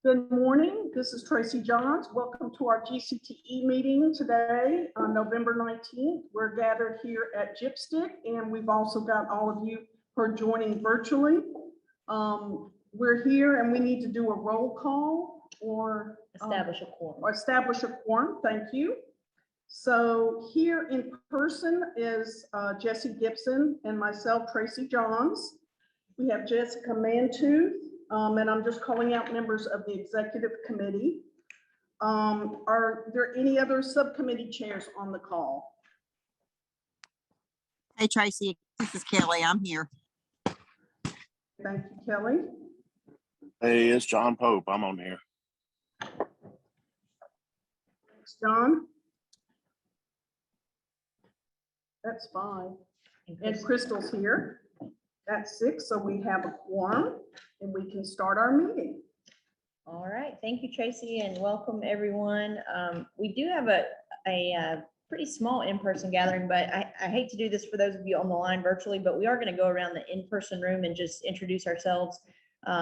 Good morning. This is Tracy Johns. Welcome to our GCTE meeting today on November 19th. We're gathered here at Gypstick, and we've also got all of you who are joining virtually. We're here and we need to do a roll call or establish a quorum. Thank you. So here in person is Jesse Gibson and myself, Tracy Johns. We have Jessica Mantooth. And I'm just calling out members of the executive committee. Are there any other subcommittee chairs on the call? Hey, Tracy, this is Kelly. I'm here. Thank you, Kelly. Hey, it's John Pope. I'm on here. Thanks, John. That's 5. And Crystal's here. That's 6, so we have a quorum and we can start our meeting. All right, thank you, Tracy, and welcome everyone. We do have a pretty small in-person gathering, but I hate to do this for those of you on the line virtually, but we are going to go around the in-person room and just introduce ourselves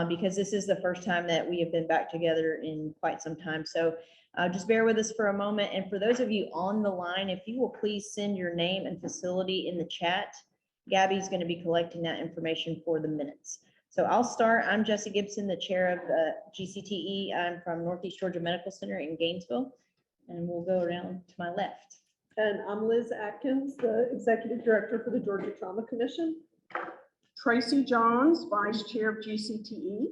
because this is the first time that we have been back together in quite some time. So just bear with us for a moment. And for those of you on the line, if you will please send your name and facility in the chat. Gabby's going to be collecting that information for the minutes. So I'll start. I'm Jesse Gibson, the chair of the GCTE. I'm from Northeast Georgia Medical Center in Gainesville, and we'll go around to my left. And I'm Liz Atkins, the executive director for the Georgia Trauma Commission. Tracy Johns, vice chair of GCTE.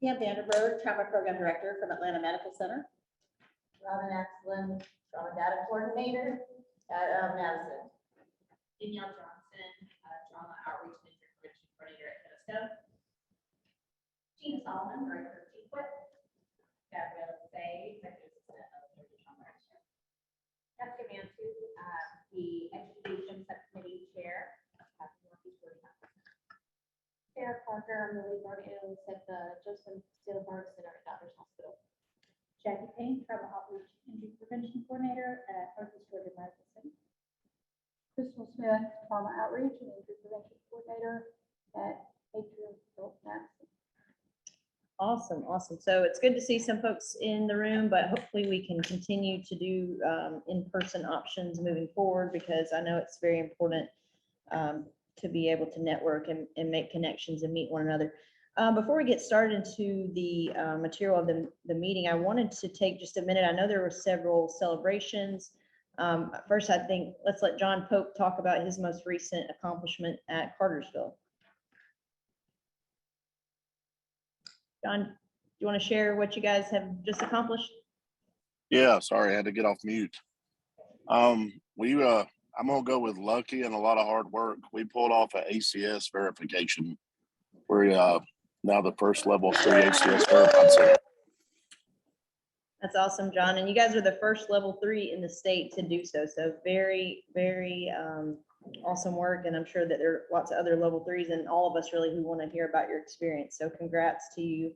Pam Vanderberg, trauma program director from Atlanta Medical Center. Robin Axlin, trauma data coordinator at Madison. Danielle Johnson, trauma outreach and intervention coordinator at Kennestone. Gina Solomon, director of TQuip. Gabrielle Say, executive assistant of Georgia Trauma Center. Jessica Mantooth, the education subcommittee chair at Northeast Georgia Medical Center. Sarah Parker, I'm the lead guardian analyst at the Joseph Steelberg Center at Doctors Hospital. Jackie Payne, trauma outreach injury prevention coordinator at Northeast Georgia Medical Center. Crystal Smith, trauma outreach and injury prevention coordinator at Atrium Health Madison. Awesome, awesome. So it's good to see some folks in the room, but hopefully we can continue to do in-person options moving forward because I know it's very important to be able to network and make connections and meet one another. Before we get started into the material of the meeting, I wanted to take just a minute. I know there were several celebrations. First, I think let's let John Pope talk about his most recent accomplishment at Cartersville. John, do you want to share what you guys have just accomplished? Yeah, sorry, I had to get off mute. I'm gonna go with lucky and a lot of hard work. We pulled off an ACS verification. We're now the first level 3 ACS verified center. That's awesome, John. And you guys are the first level 3 in the state to do so. So very, very awesome work. And I'm sure that there are lots of other level 3s and all of us really who want to hear about your experience. So congrats to you.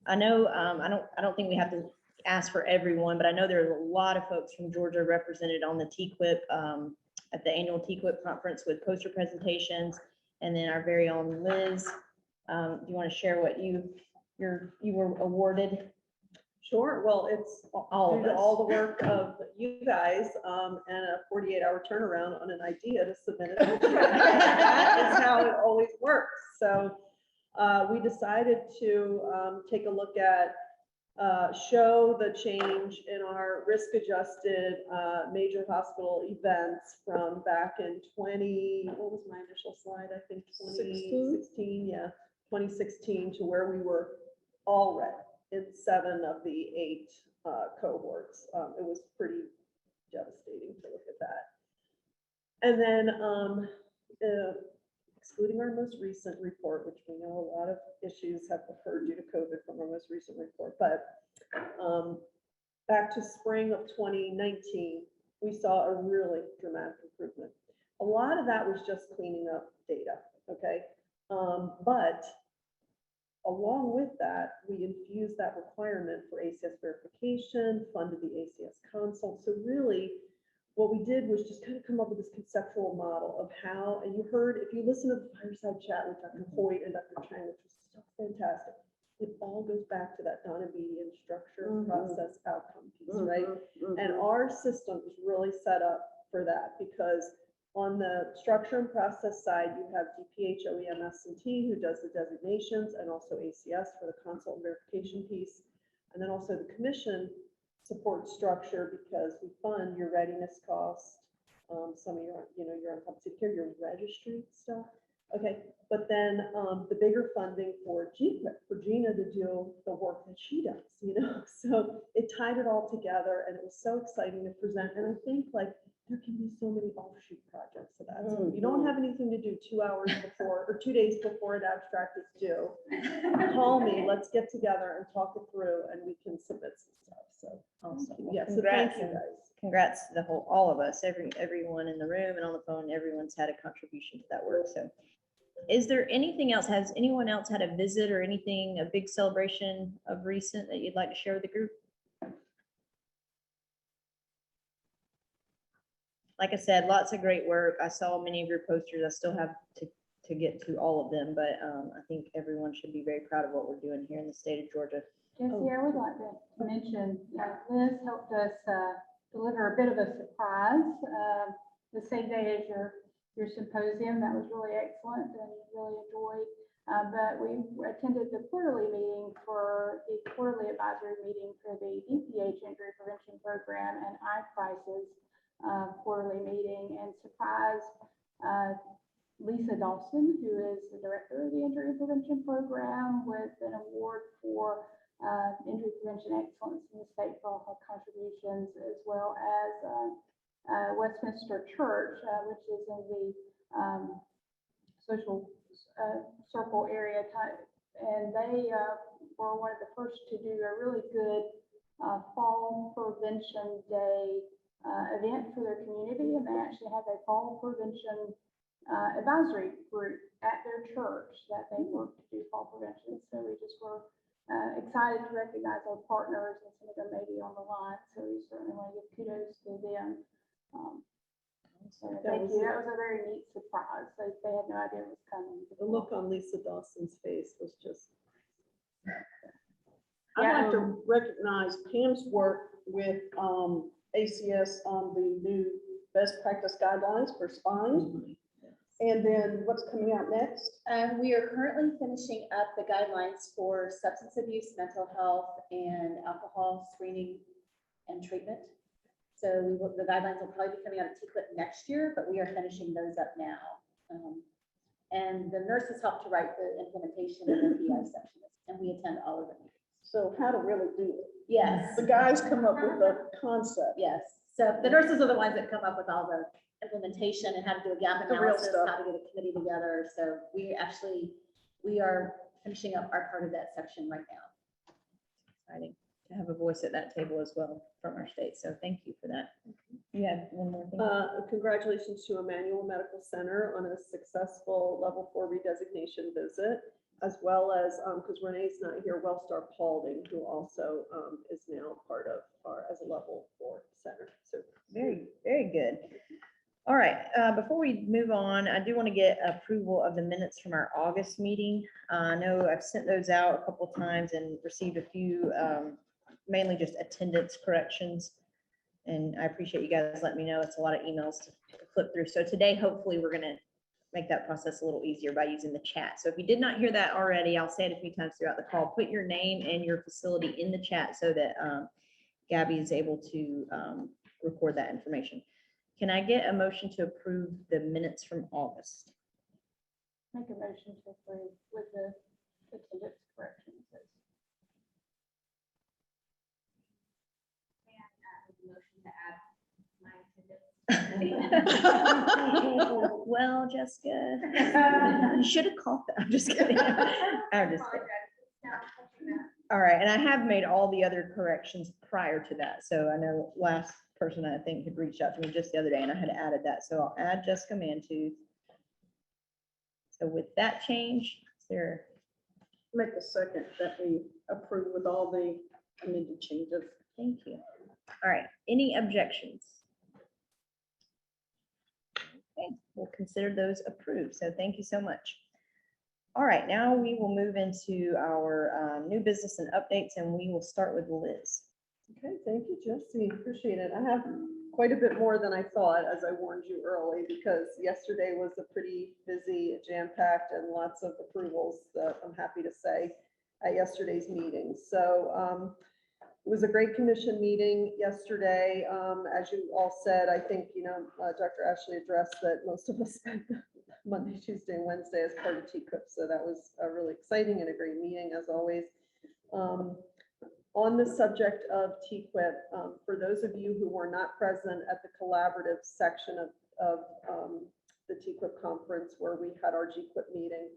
I know I don't think we have to ask for everyone, but I know there are a lot of folks from Georgia represented on the TQuip at the annual TQuip conference with poster presentations. And then our very own Liz. Do you want to share what you were awarded? Sure. Well, it's all the work of you guys and a 48-hour turnaround on an idea to submit it. That is how it always works. So we decided to take a look at show the change in our risk-adjusted major hospital events from back in what was my initial slide? I think 2016, yeah, 2016 to where we were already in 7 of the 8 cohorts. It was pretty devastating to look at that. And then excluding our most recent report, which we know a lot of issues have occurred due to COVID from our most recent report, but back to spring of 2019, we saw a really dramatic improvement. A lot of that was just cleaning up data, okay? But along with that, we infused that requirement for ACS verification, funded the ACS consult. So really, what we did was just kind of come up with this conceptual model of how, and you heard, if you listen to the fireside chat with Dr. Hoyt and Dr. Chang, which was so fantastic, it all goes back to that Donna Beatty structure, Mhm. process, outcome piece, right? Mhm, And mhm. our system is really set up for that because on the structure and process side, you have DPH, OEM, S&T who does the designations and also ACS for the consult verification piece. And then also the commission supports structure because we fund your readiness cost, some of your, your uncompensated care, your registry stuff. Okay, but then the bigger funding for Gina to do the work that she does, so it tied it all together and it was so exciting to present. And I think like there can be so many offshoot projects of that. So if you don't have anything to do 2 hours before or 2 days before an abstract is due, call me, let's get together and talk it through and we can submit some stuff. So, Awesome. yeah, so Congrats thank you and- guys. Congrats to the whole, all of us, everyone in the room and on the phone, everyone's had a contribution to that work, so. Is there anything else? Has anyone else had a visit or anything, a big celebration of recent that you'd like to share with the group? Like I said, lots of great work. I saw many of your posters. I still have to get to all of them, but I think everyone should be very proud of what we're doing here in the state of Georgia. Jesse, I would like to mention, Liz helped us deliver a bit of a surprise the same day as your symposium. That was really excellent and really enjoyed. But we attended the quarterly meeting for the quarterly advisory meeting for the DPH Injury Prevention Program and iPrices quarterly meeting and surprised Lisa Dawson, who is the director of the Injury Prevention Program, with an award for injury prevention excellence in the state for all her contributions, as well as Westminster Church, which is in the social circle area. And they were one of the first to do a really good fall prevention day event for their community. And they actually have a fall prevention advisory group at their church that they work to do fall prevention. So we just were excited to recognize our partners, and some of them may be on the line. So we certainly want to give kudos to them. So thank you. That was a very neat surprise. They had no idea it was coming. The look on Lisa Dawson's face was just. I'd like to recognize Pam's work with ACS on the new best practice guidelines for spine. And then what's coming out next? We are currently finishing up the guidelines for substance abuse, mental health, and alcohol screening and treatment. So the guidelines will probably be coming out of TQIP next year, but we are finishing those up now. And the nurses help to write the implementation of the PI sections, and we attend all of them. So how to really do it. Yes, The guys come up with the concept. yes. So the nurses are the ones that come up with all the implementation and how to do a gap The real analysis, stuff. how to get a committee together. So we are finishing up our part of that section right now. Exciting to have a voice at that table as well from our state. So thank you for that. You had one more thing? Congratulations to Emmanuel Medical Center on a successful level 4 redesignation visit, as well as, because Renee's not here, Wellstar Paulding, who also is now part of as a level 4 center. So Very, very good. All right, before we move on, I do want to get approval of the minutes from our August meeting. I know I've sent those out a couple of times and received a few, mainly just attendance corrections. And I appreciate you guys letting me know. It's a lot of emails to flip through. So today, hopefully, we're going to make that process a little easier by using the chat. So if you did not hear that already, I'll say it a few times throughout the call. Put your name and your facility in the chat so that Gabby is able to record that information. Can I get a motion to approve the minutes from August? Make a motion to approve with the attendance corrections. Motion to add my attendance. Well, Jessica, you should have called that. I'm just kidding. I'm just kidding. All right, and I have made all the other corrections prior to that. So I know last person I think had reached out to me just the other day and I had added that. So I'll add Jessica Mantooth. So with that change, is there, Make a second that we approve with all the amended changes. thank you. All right, any objections? Okay, we'll consider those approved. So thank you so much. All right, now we will move into our new business and updates, and we will start with Liz. Okay, thank you, Jesse. Appreciate it. I have quite a bit more than I thought, as I warned you early, because yesterday was a pretty busy, jam-packed, and lots of approvals that I'm happy to say at yesterday's meeting. So it was a great commission meeting yesterday. As you all said, I think, Dr. Ashley addressed that most of us spent Monday, Tuesday, and Wednesday as part of TQIP. So that was really exciting and a great meeting, as always. On the subject of TQIP, for those of you who were not present at the collaborative section of the TQIP conference where we had our GQIP meeting,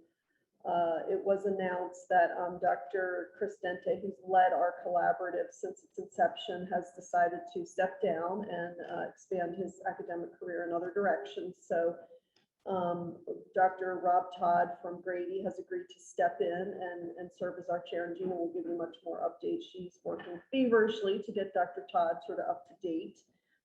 it was announced that Dr. Chris Dente, who's led our collaborative since its inception, has decided to step down and expand his academic career in other directions. So Dr. Rob Todd from Grady has agreed to step in and serve as our chair, and Gina will give you much more updates. She's working feverishly to get Dr. Todd sort of up to date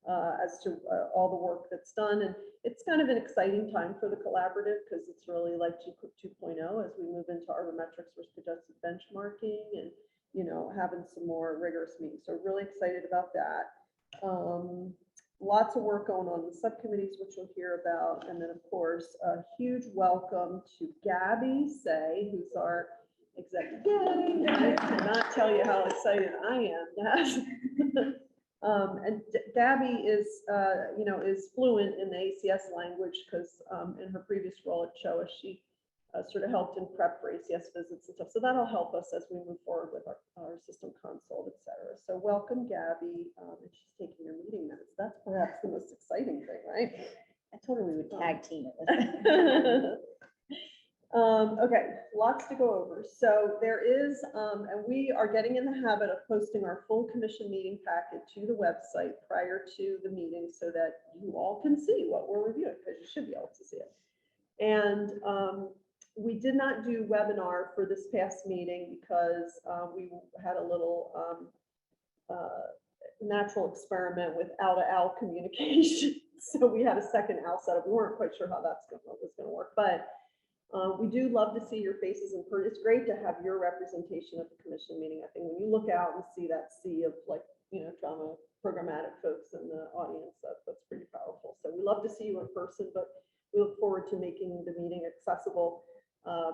as to all the work that's done. And it's kind of an exciting time for the collaborative because it's really like GQuick 2.0 as we move into arbormetrics, risk-adjusted benchmarking, and having some more rigorous meetings. So really excited about that. Lots of work going on in the subcommittees, which you'll hear about. And then, of course, a huge welcome to Gabby Say, who's our executive. Yay! I cannot tell you how excited I am. And Gabby is fluent in the ACS language because in her previous role at CHOA, she sort of helped in prep for ACS visits and stuff. So that'll help us as we move forward with our system consult, et cetera. So welcome, Gabby. And she's taking your meeting minutes. That's perhaps the most exciting thing, right? I told her we would tag team it. Okay, lots to go over. So there is, and we are getting in the habit of posting our full commission meeting packet to the website prior to the meeting so that you all can see what we're reviewing, because you should be able to see it. And we did not do webinar for this past meeting because we had a little natural experiment with owl-to-owl communication. So we had a second owl setup. We weren't quite sure how was going to work, but we do love to see your faces in person. It's great to have your representation at the commission meeting. I think when you look out and see that sea of drama programmatic folks in the audience, that's pretty powerful. So we love to see you in person, but we look forward to making the meeting accessible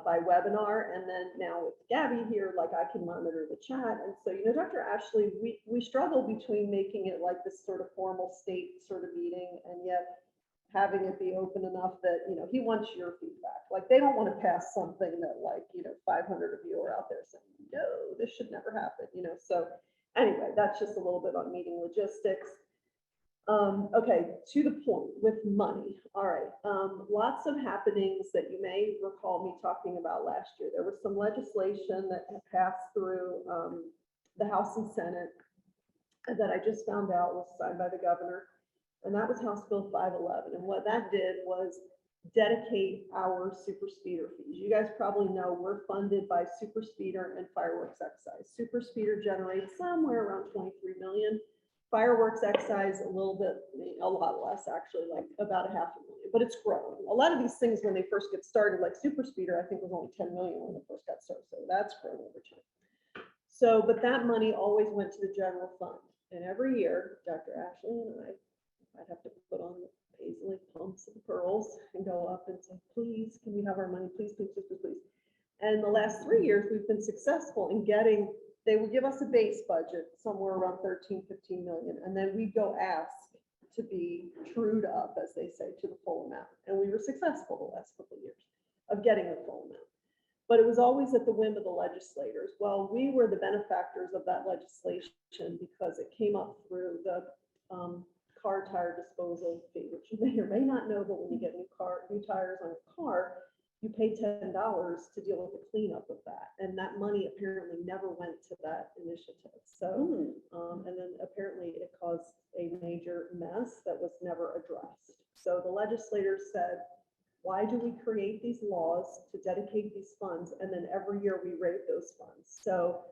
by webinar. And then now with Gabby here, I can monitor the chat. And so, Dr. Ashley, we struggle between making it like this sort of formal state sort of meeting and yet having it be open enough that, he wants your feedback. They don't want to pass something that 500 of you are out there saying, no, this should never happen, So anyway, that's just a little bit on meeting logistics. Okay, to the point with money. All right, lots of happenings that you may recall me talking about last year. There was some legislation that had passed through the House and Senate that I just found out was signed by the governor, and that was House Bill 511. And what that did was dedicate our super speeder fees. You guys probably know we're funded by super speeder and fireworks excise. Super speeder generates somewhere around 23 million. Fireworks excise a lot less, actually, about $500,000, but it's growing. A lot of these things, when they first get started, like super speeder, I think was only 10 million when it first got started. So that's grown over time. So, but that money always went to the general fund. And every year, Dr. Ashley and I'd have to put on the Paisley pumps and pearls and go up and say, please, can we have our money? Please, please, please, please, please. And the last 3 years, we've been successful in getting. They would give us a base budget somewhere around 13, 15 million. And then we go ask to be trued up, as they say, to the full amount. And we were successful the last couple of years of getting the full amount. But it was always at the whim of the legislators. Well, we were the benefactors of that legislation because it came up through the car tire disposal fee, which you may or may not know, but when you get new tires on a car, you pay $10 to deal with the cleanup of that. And that money apparently never went to that initiative. So, and then apparently it caused a major mess that was never addressed. So the legislators said, why do we create these laws to dedicate these funds? And then every year we rate those funds. So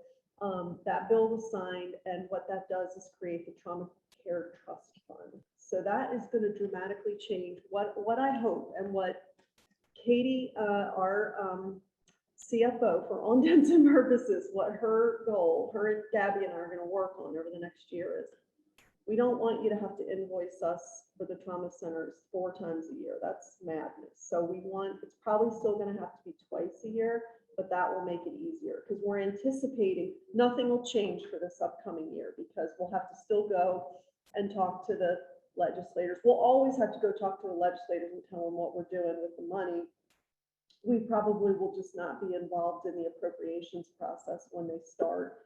that bill was signed, and what that does is create the Trauma Care Trust Fund. So that is going to dramatically change what I hope and what Katie, our CFO, for all intents and purposes, what her goal, her and Gabby and I are gonna work on over the next year is, we don't want you to have to invoice us for the trauma centers 4 times a year. That's madness. So we want, it's probably still gonna have to be twice a year, but that will make it easier, because we're anticipating nothing will change for this upcoming year, because we'll have to still go and talk to the legislators. We'll always have to go talk to the legislators and tell them what we're doing with the money. We probably will just not be involved in the appropriations process when they start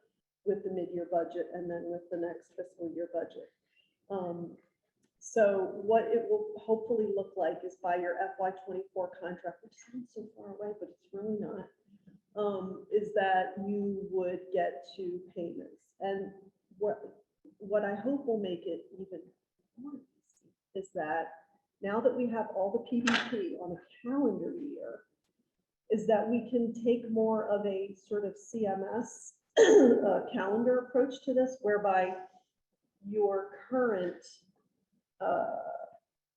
with the mid-year budget and then with the next fiscal year budget. So what it will hopefully look like is by your FY24 contract, which sounds so far away, but it's really not, is that you would get to payments. And what I hope will make it even more easy is that now that we have all the PVP on a calendar year, is that we can take more of a sort of CMS calendar approach to this, whereby your current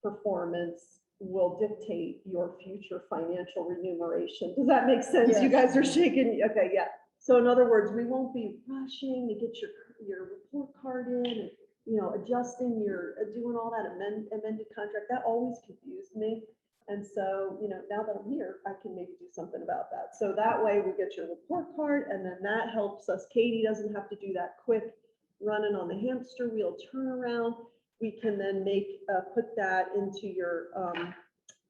performance will dictate your future financial remuneration. Does that make sense? You guys are shaking. Okay, yeah. So in other words, we won't be rushing to get your report card in and, you know, adjusting your, doing all that amended contract. That always confused me. And so, you know, now that I'm here, I can maybe do something about that. So that way we get your report card, and then that helps us. Katie doesn't have to do that quick running on the hamster wheel turnaround. We can then put that into your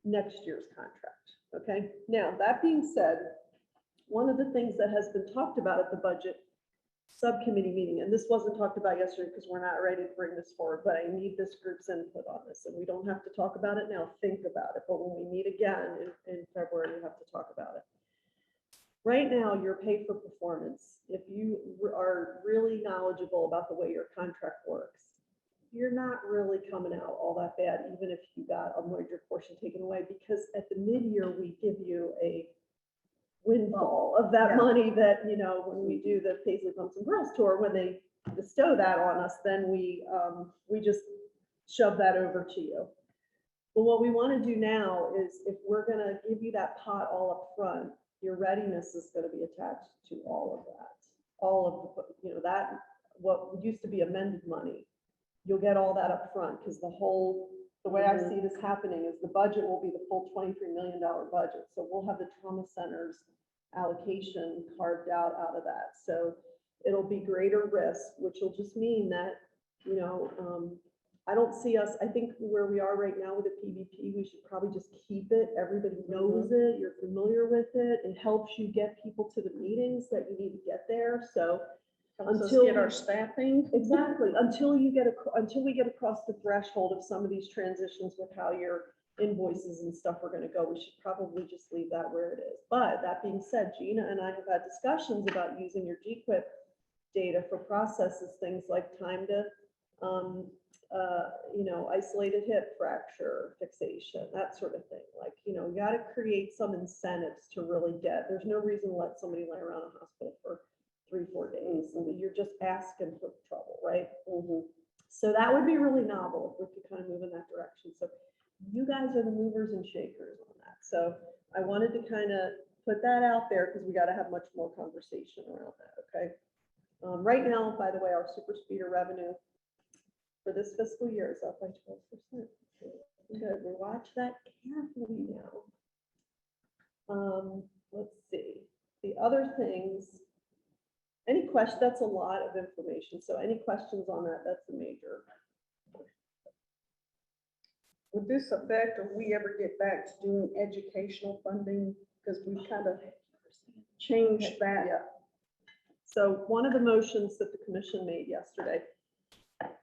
next year's contract. Okay. Now, that being said, one of the things that has been talked about at the budget subcommittee meeting, and this wasn't talked about yesterday because we're not ready to bring this forward, but I need this group's input on this, and we don't have to talk about it now, think about it, but when we meet again in February, we have to talk about it. Right now, you're paid for performance. If you are really knowledgeable about the way your contract works, you're not really coming out all that bad, even if you got a major portion taken away, because at the mid-year, we give you a windfall of that money that, you know, when we do the Paisley Pumps and Girls tour, when they bestow that on us, then we just shove that over to you. But what we want to do now is, if we're going to give you that pot all up front, your readiness is going to be attached to all of that. All of the, you know, that what used to be amended money, you'll get all that up front, because the way I see this happening is the budget will be the full $23 million budget. So we'll have the trauma centers allocation carved out of that. So it'll be greater risk, which will just mean that, you know, I don't see us, I think where we are right now with the PVP, we should probably just keep it. Everybody knows it, you're familiar with it. It helps you get people to the meetings that you need to get there. So Until get our staffing. exactly, until we get across the threshold of some of these transitions with how your invoices and stuff are going to go, we should probably just leave that where it is. But that being said, Gina and I have had discussions about using your GQuip data for processes, things like time to, you know, isolated hip fracture fixation, that sort of thing. Like, you know, you got to create some incentives to really get. There's no reason to let somebody lay around a hospital for 3-4 days. And you're just asking for trouble, right? So that would be really novel if we could kind of move in that direction. So you guys are the movers and shakers on that. So I wanted to kind of put that out there, because we got to have much more conversation around that. Okay. Right now, by the way, our super speeder revenue for this fiscal year is up by 12%. Good. We'll watch that carefully now. Let's see. The other things. Any questions? That's a lot of information. So any questions on that? That's a major. Would this affect, if we ever get back to doing educational funding? Because we kind of changed that. Yeah. So one of the motions that the commission made yesterday,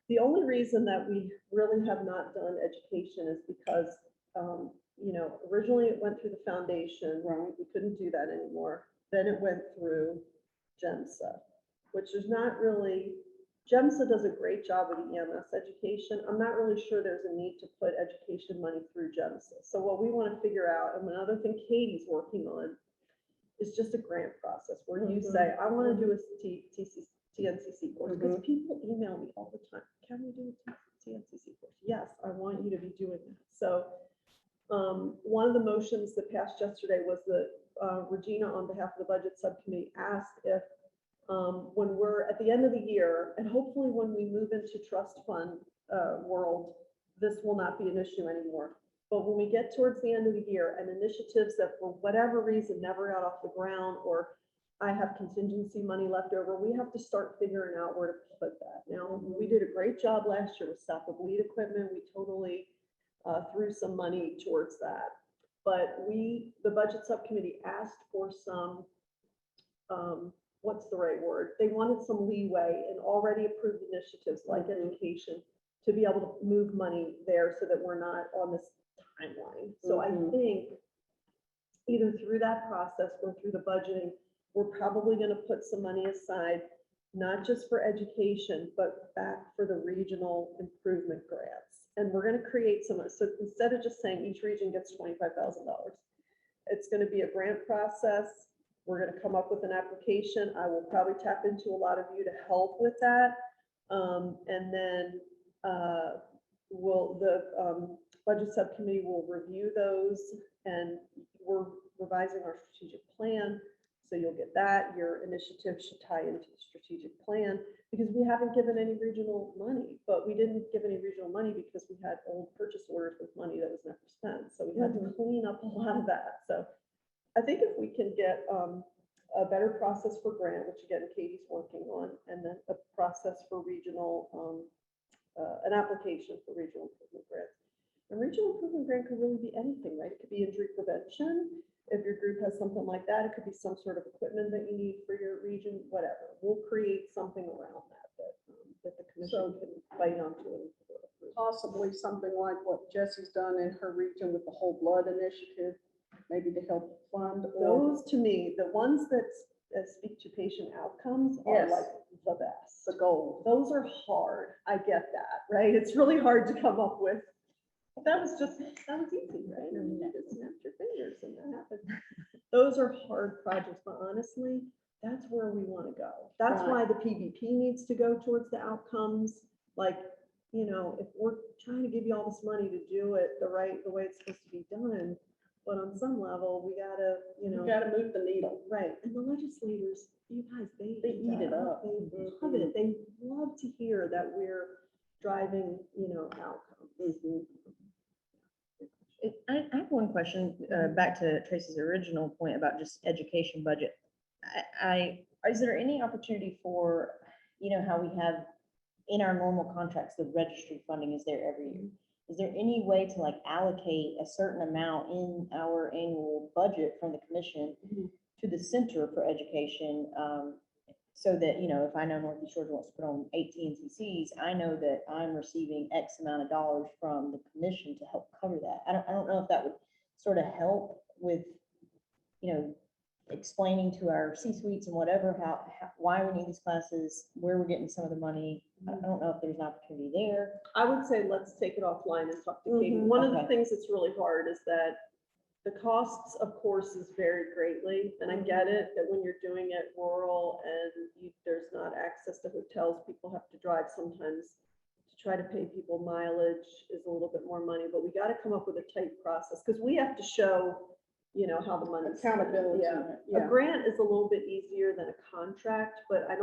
the only reason that we really have not done education is because, you know, originally it went through the foundation. Right. We couldn't do that anymore. Then it went through GEMSA, which is not really, GEMSA does a great job with EMS education. I'm not really sure there's a need to put education money through GEMSA. So what we want to figure out, and another thing Katie's working on, is just a grant process where you say, I want to do a TNCC course, because people email me all the time. Can we do a TNCC course? Yes, I want you to be doing that. So one of the motions that passed yesterday was the Regina, on behalf of the budget subcommittee, asked if when we're at the end of the year, and hopefully when we move into trust fund world, this will not be an issue anymore. But when we get towards the end of the year and initiatives that for whatever reason never got off the ground, or I have contingency money left over, we have to start figuring out where to put that. Now, we did a great job last year with stop of bleed equipment. We totally threw some money towards that. But the budget subcommittee asked for some, what's the right word? They wanted some leeway in already approved initiatives like education to be able to move money there so that we're not on this timeline. So I think either through that process or through the budgeting, we're probably going to put some money aside, not just for education, but back for the regional improvement grants. And we're going to create some, so instead of just saying each region gets $25,000, it's going to be a grant process. We're going to come up with an application. I will probably tap into a lot of you to help with that. And then the budget subcommittee will review those, and we're revising our strategic plan. So you'll get that. Your initiative should tie into the strategic plan, because we haven't given any regional money, but we didn't give any regional money because we had old purchase orders with money that was never spent. So we had to clean up a lot of that. So I think if we can get a better process for grant, which again, Katie's working on, and then a process for regional, an application for regional improvement grants. And regional improvement grant could really be anything, right? It could be injury prevention. If your group has something like that, it could be some sort of equipment that you need for your region, whatever. We'll create something around that the commission can bite onto and approve. Possibly something like what Jesse's done in her region with the whole blood initiative, maybe to help fund. Those, to me, the ones that speak to patient outcomes are Yes. like the best. The goal. Those are hard. I get that, right? It's really hard to come up with. That was easy, right? I mean, you just snapped your fingers and that happened. Those are hard projects, but honestly, that's where we want to go. That's why the PBP needs to go towards the outcomes. Like, you know, if we're trying to give you all this money to do it the way it's supposed to be done, but on some level, we gotta, you know. You gotta move the needle. Right, and the legislators, you guys, they eat it up. They love it. They love to hear that we're driving, you know, outcomes. I have one question, back to Tracy's original point about just education budget. Is there any opportunity for, you know, how we have in our normal contracts, the registry funding is there every year? Is there any way to like allocate a certain amount in our annual budget from the commission to the Center for Education? So that, you know, if I know Northeast Georgia wants to put on 18 TCs, I know that I'm receiving X amount of dollars from the commission to help cover that. I don't know if that would sort of help with, you know, explaining to our C-suites and whatever, why we need these classes, where we're getting some of the money. I don't know if there's an opportunity there. I would say let's take it offline and talk to Katie. One of the things that's really hard is that the costs of courses vary greatly, and I get it that when you're doing it rural and there's not access to hotels, people have to drive sometimes. To try to pay people mileage is a little bit more money, but we got to come up with a tight process, because we have to show, you know, how the money's spent. Accountability. Yeah. A grant is a little bit easier than a contract, but I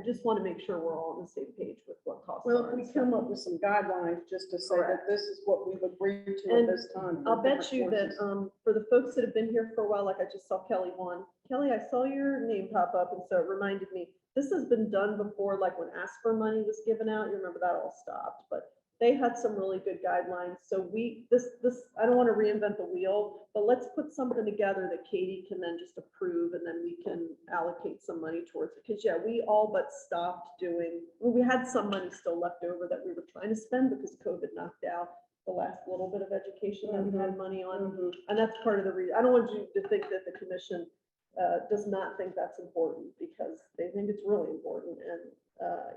just want to make sure we're all on the same page with what costs Well, are. if we come up with some guidelines, just to say that Correct. this is what we've agreed to And at this time. for I'll bet different you that, courses. for the folks that have been here for a while, like I just saw Kelly one. Kelly, I saw your name pop up, and so it reminded me, this has been done before, like when ASPR money was given out, you remember that all stopped, but they had some really good guidelines. So I don't want to reinvent the wheel, but let's put something together that Katie can then just approve, and then we can allocate some money towards it. Because yeah, we all but stopped doing, well, we had some money still left over that we were trying to spend because COVID knocked out the last little bit of education that we had money on. And that's part of the reason. I don't want you to think that the commission does not think that's important, because they think it's really important. And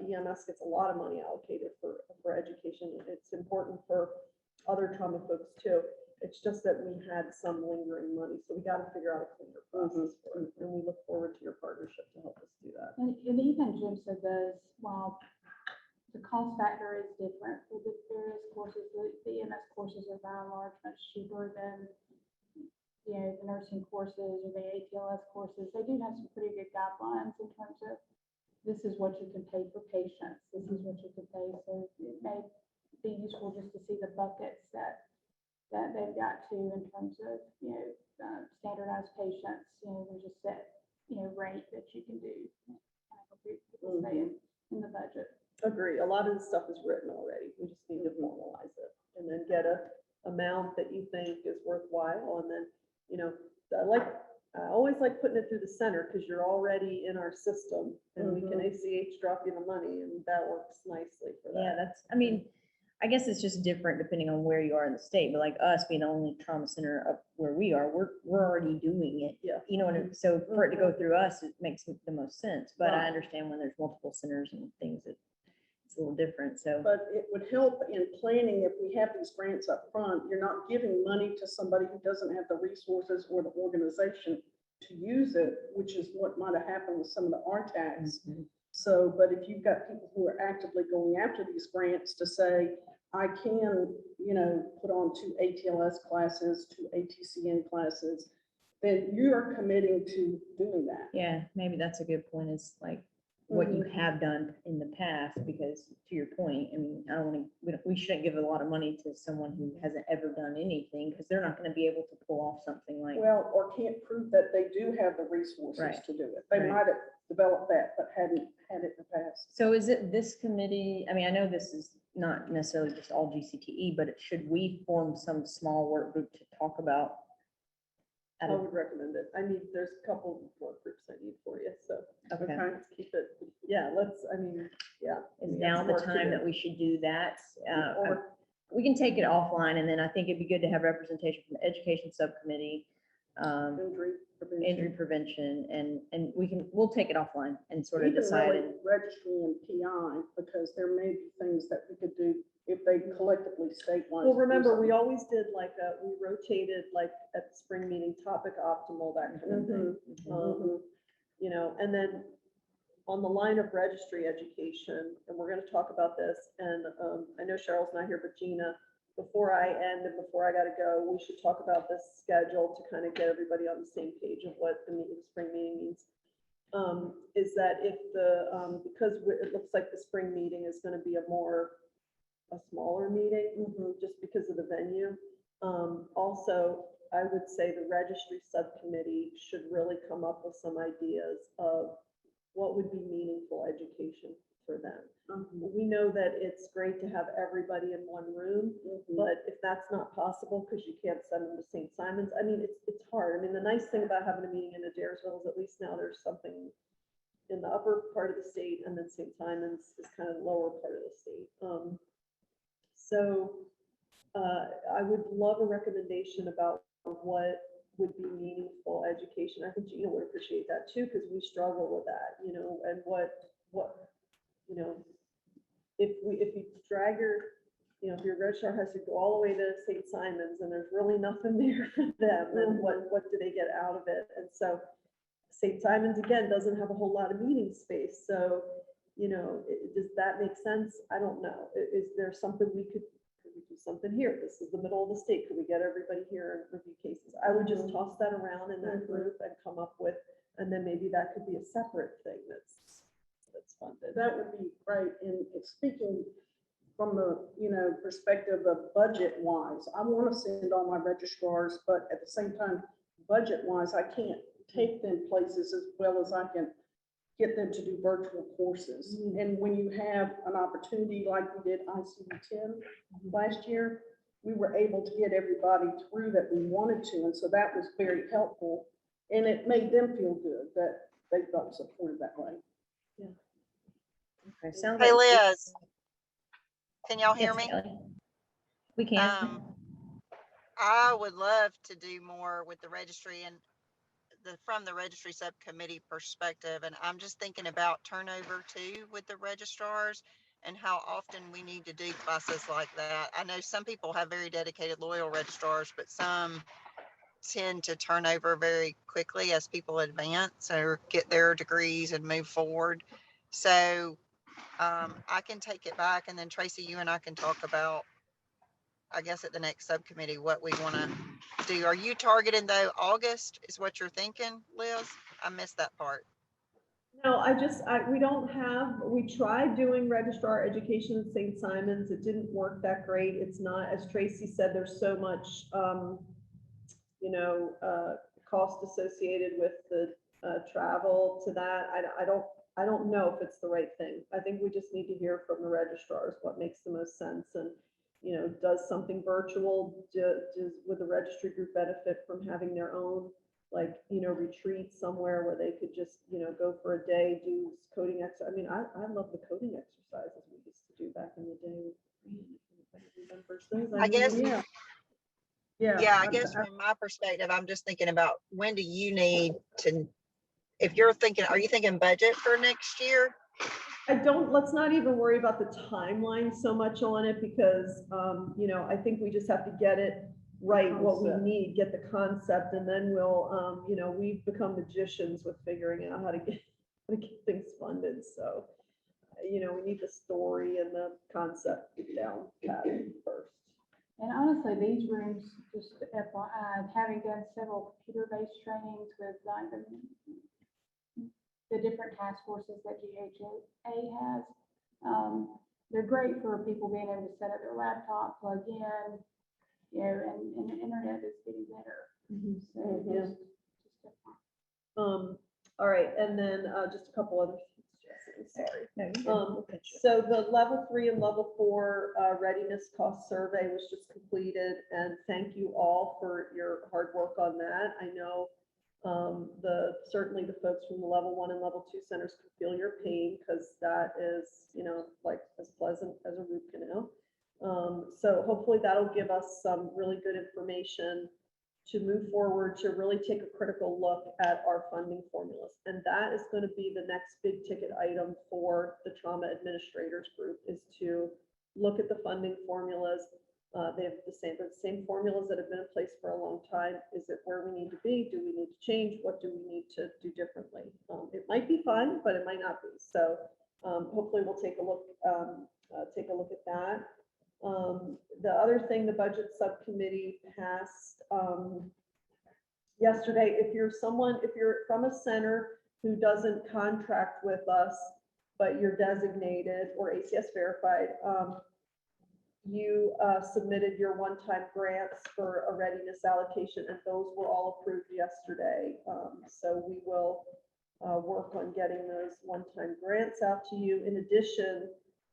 EMS gets a lot of money allocated for education. It's important for other trauma folks too. It's just that we had some lingering money, so we got to figure out a cleaner process for it. And we look forward to your partnership to help us do that. And even Jim said this, while the cost factor is different for the various courses, the EMS courses are by and large much cheaper than the nursing courses or the ATLS courses, they do have some pretty good guidelines in terms of this is what you can pay for patients, this is what you can pay. So it may be useful just to see the buckets that they've got to in terms of, standardized patients, there's a set, rate that you can do. Kind of people say in the budget. Agree. A lot of the stuff is written already. We just need to formalize it and then get a amount that you think is worthwhile. And then, I always like putting it through the center because you're already in our system and we can ACH drop you the money and that works nicely for Yeah, that. I guess it's just different depending on where you are in the state, but like us being the only trauma center up where we are, we're already doing it. Yeah. You know, and so for it to go through us, it makes the most sense, but I Right. understand when there's multiple centers and things, it's a little different, so. But it would help in planning if we have these grants up front. You're not giving money to somebody who doesn't have the resources or the organization to use it, which is what might have happened with some of the RTACs. So, but if you've got people who are actively going after these grants to say, I can, put on 2 ATLS classes, 2 ATCN classes, then you're committing to doing that. Yeah, maybe that's a good point, is like what you have done in the past, because to your point, I mean, I don't want we shouldn't give a lot of money to someone who hasn't ever done anything, because they're not going to be able to pull off something like. Well, or can't prove that they do have the resources Right. to do it. They Right. might have developed that, but hadn't had it in the past. So is it this committee, I mean, I know this is not necessarily just all GCTE, but should we form some small work group to talk about? I would recommend it. I need, there's a couple work groups I need for you, so Okay, let's keep it, yeah, yeah. is we got now some the work to time do. that we should do that? Or- We can take it offline, and then I think it'd be good to have representation from the education subcommittee, injury prevention, and we'll take it offline and sort of Even decide. really registry and PI, because there may be things that we could do if they collectively statewide. Well, remember, we always did we rotated at the spring meeting, topic optimal, that kind of thing. And then on the line of registry education, and we're gonna talk about this, and I know Cheryl's not here, but Gina, before I end and before I gotta go, we should talk about this schedule to kind of get everybody on the same page of what the spring meeting means. Is that if because it looks like the spring meeting is gonna be a smaller meeting, just because of the venue. Also, I would say the registry subcommittee should really come up with some ideas of what would be meaningful education for them. We know that it's great to have everybody in one room, but if that's not possible, because you can't send them to St. Simon's, I mean, it's hard. I mean, the nice thing about having a meeting in Adairsville is at least now there's something in the upper part of the state, and then St. Simon's is kind of the lower part of the state. So I would love a recommendation about what would be meaningful education. I think Gina would appreciate that too, because we struggle with that, and what, if you drag if your registrar has to go all the way to St. Simon's and there's really nothing there for them, then what do they get out of it? And so St. Simon's, again, doesn't have a whole lot of meeting space. So, does that make sense? I don't know. Is there something could we do something here? This is the middle of the state. Could we get everybody here and review cases? I would just toss that around in that group and come up with, and then maybe that could be a separate thing that's funded. That would be great. And it's speaking from the, perspective of budget wise, I want to send all my registrars, but at the same time, budget wise, I can't take them places as well as I can get them to do virtual courses. And when you have an opportunity like we did ICD-10 last year, we were able to get everybody through that we wanted to. And so that was very helpful. And it made them feel good that they felt supported that way. Okay, sounds Hey, like- Liz, can y'all hear Yes, me? Kelly. We can. I would love to do more with the registry and from the registry subcommittee perspective. And I'm just thinking about turnover too with the registrars and how often we need to do classes like that. I know some people have very dedicated, loyal registrars, but some tend to turn over very quickly as people advance or get their degrees and move forward. So I can take it back, and then Tracy, you and I can talk about, I guess at the next subcommittee, what we want to do. Are you targeting though August is what you're thinking, Liz? I missed that part. No, we don't have, we tried doing registrar education in St. Simon's. It didn't work that great. It's not, as Tracy said, there's so much, cost associated with the travel to that. I don't know if it's the right thing. I think we just need to hear from the registrars what makes the most sense. And, does something virtual, would the registry group benefit from having their own, retreat somewhere where they could just, go for a day, do coding exercise. I mean, I love the coding exercises we used to do back in the day. If anybody remembers those. I guess, Yeah. yeah, I guess from my perspective, I'm just thinking about when do you need to, if you're thinking, are you thinking budget for next year? Let's not even worry about the timeline so much on it because, I think we just have to get it right, what we need, get the concept, and then we'll, we've become magicians with figuring out how to get things funded. So, we need the story and the concept down pat first. And honestly, these rooms, just FYI, having done several computer-based trainings with like the different task forces that GHA has, they're great for people being able to set up their laptop, plug in, and the internet is getting better. So Yeah. just FYI. All right, and then just a couple other things, Jesse, sorry. No, you're good. So the level 3 and level 4 readiness cost survey was just completed, and thank you all for your hard work on that. I know certainly the folks from the level 1 and level 2 centers can feel your pain because that is, like as pleasant as a root canal. So hopefully that'll give us some really good information to move forward, to really take a critical look at our funding formulas. And that is going to be the next big ticket item for the trauma administrators group, is to look at the funding formulas. They have the same formulas that have been in place for a long time. Is it where we need to be? Do we need to change? What do we need to do differently? It might be fun, but it might not be. So hopefully we'll take a look at that. The other thing the budget subcommittee passed yesterday, if you're from a center who doesn't contract with us, but you're designated or ACS verified, you submitted your one-time grants for a readiness allocation, and those were all approved yesterday. So we will work on getting those one-time grants out to you. In addition,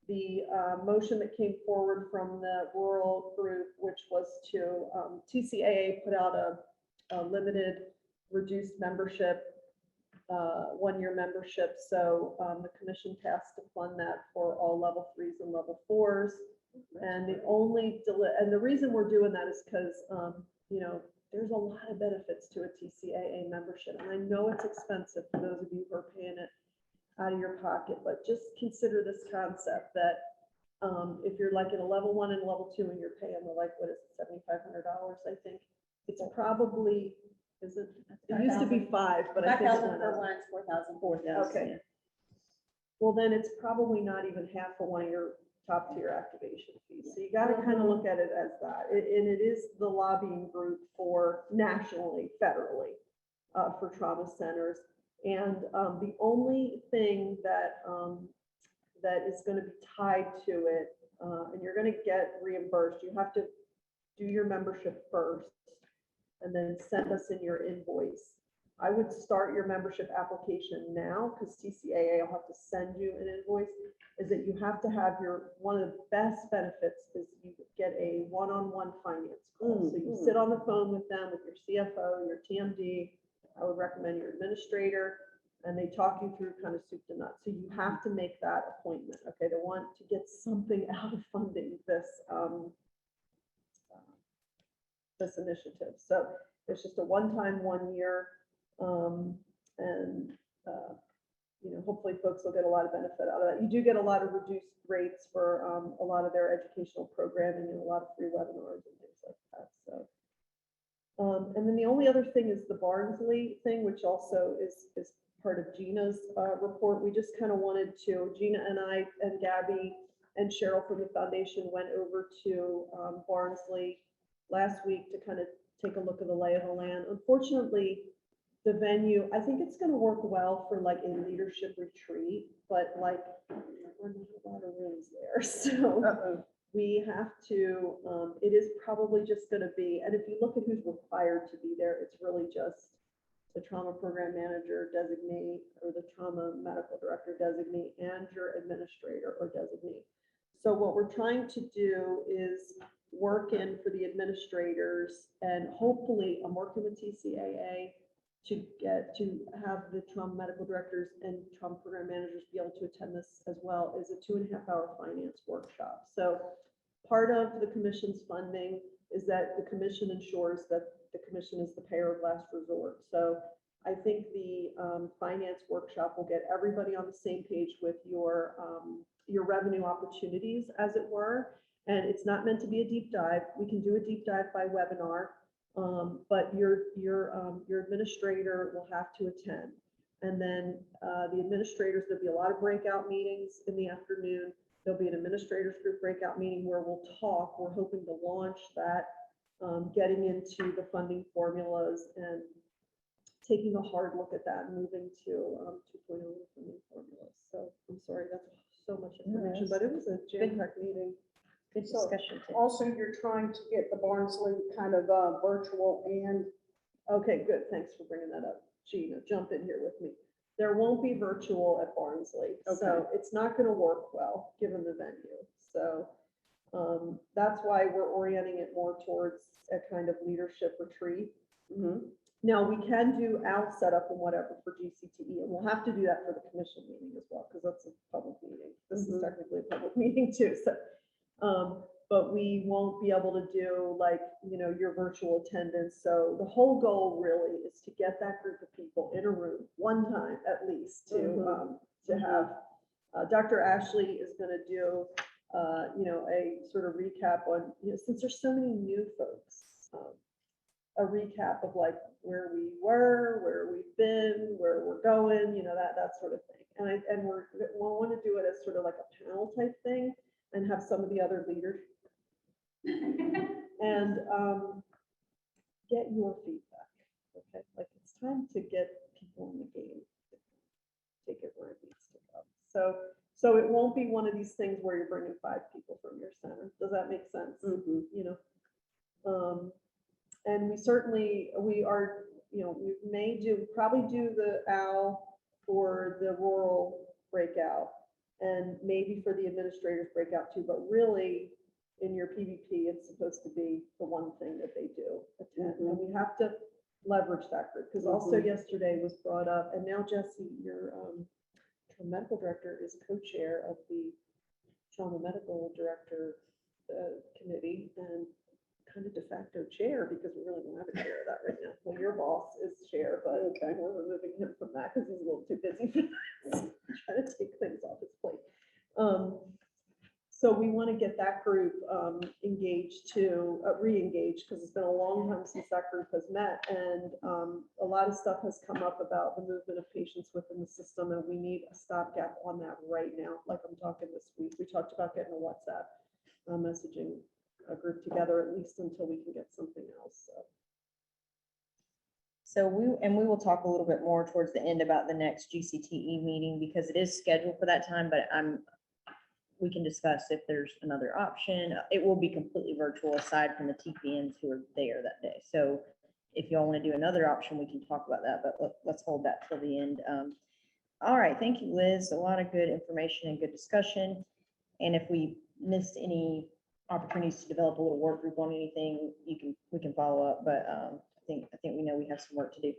the motion that came forward from the rural group, which was to TCAA put out a limited reduced membership, 1-year membership. So the commission passed to fund that for all level 3s and level 4s. And the reason we're doing that is because, there's a lot of benefits to a TCAA membership. And I know it's expensive for those of you who are paying it out of your pocket, but just consider this concept that if you're like in a level 1 and level 2 and you're paying what is it, $7,500, I think it's probably, it used to be 5, but I think it 5,000 went for up. 1, it's 4,000. 4,000. Okay. Well, then it's probably not even half of one of your top tier activation fees. So you got to kind of look at it as that. And it is the lobbying group for nationally, federally, for trauma centers. And the only thing that is going to be tied to it, and you're going to get reimbursed, you have to do your membership first and then send us in your invoice. I would start your membership application now because TCAA will have to send you an invoice. Is that you have to have one of the best benefits is you get a one-on-one finance call. So you sit on the phone with them, with your CFO, your TMD. I would recommend your administrator, and they talk you through kind of soup to nuts. So you have to make that appointment. Okay, they want to get something out of funding this this initiative. So it's just a one-time, 1 year, and hopefully folks will get a lot of benefit out of that. You do get a lot of reduced rates for a lot of their educational programming and a lot of free webinars and things like that. So, and then the only other thing is the Barnsley thing, which also is part of Gina's report. We just kind of wanted to, Gina and I and Gabby and Cheryl from the foundation went over to Barnsley last week to kind of take a look at the lay of the land. Unfortunately, the venue, I think it's gonna work well for like a leadership retreat, but like, we're not a lot of rooms there, so Uh-oh. we have to, it is probably just gonna be, and if you look at who's required to be there, it's really just the trauma program manager designate, or the trauma medical director designate, and your administrator or designate. So what we're trying to do is work in for the administrators, and hopefully I'm working with TCAA to have the trauma medical directors and trauma program managers be able to attend this as well, is a 2.5-hour finance workshop. So part of the commission's funding is that the commission ensures that the commission is the payer of last resort. So I think the finance workshop will get everybody on the same page with your revenue opportunities, as it were. And it's not meant to be a deep dive. We can do a deep dive by webinar, but your administrator will have to attend. And then the administrators, there'll be a lot of breakout meetings in the afternoon. There'll be an administrators group breakout meeting where we'll talk. We're hoping to launch that, getting into the funding formulas and taking a hard look at that and moving to 2.0 funding formulas. So I'm sorry, that's so much information, but it was a jam-packed meeting. Good So, discussion too. Also, you're trying to get the Barnsley kind of virtual and, Okay, good. Thanks for bringing that up. Gina, jump in here with me. There won't be virtual at Barnsley, so Okay. it's not going to work well, given the venue. So that's why we're orienting it more towards a kind of leadership retreat. Now, we can do our setup and whatever for GCTE, and we'll have to do that for the commission meeting as well, because that's a public meeting. This is technically a public meeting too, so. But we won't be able to do like, your virtual attendance. So the whole goal really is to get that group of people in a room one time at least to have, Dr. Ashley is going to do, a sort of recap on, since there's so many new folks, a recap of like where we were, where we've been, where we're going, that sort of thing. And we'll want to do it as sort of like a panel type thing and have some of the other leaders and get your feedback. Okay, like it's time to get people in the game, take it where it needs to go. So it won't be one of these things where you're bringing 5 people from your center. Does that make sense? And we are, we probably do the OWL for the rural breakout and maybe for the administrators breakout too, but really in your PVP, it's supposed to be the one thing that they do attend. And we have to leverage that group, because also yesterday was brought up, and now Jesse, your medical director is co-chair of the trauma medical director committee and kind of de facto chair, because we really don't have a chair of that right now. Well, your boss is chair, but we're removing him from that because he's a little too busy for that. Trying to take things off his plate. So we want to get that group engaged to re-engaged, because it's been a long time since that group has met, and a lot of stuff has come up about the movement of patients within the system, and we need a stopgap on that right now. Like I'm talking this week, we talked about getting a WhatsApp messaging a group together, at least until we can get something else. So we will talk a little bit more towards the end about the next GCTE meeting, because it is scheduled for that time, but we can discuss if there's another option. It will be completely virtual aside from the TPNs who are there that day. So if y'all want to do another option, we can talk about that, but let's hold that till the end. All right, thank you, Liz. A lot of good information and good discussion. And if we missed any opportunities to develop a little work group on anything, we can follow up, but I think we know we have some work to do.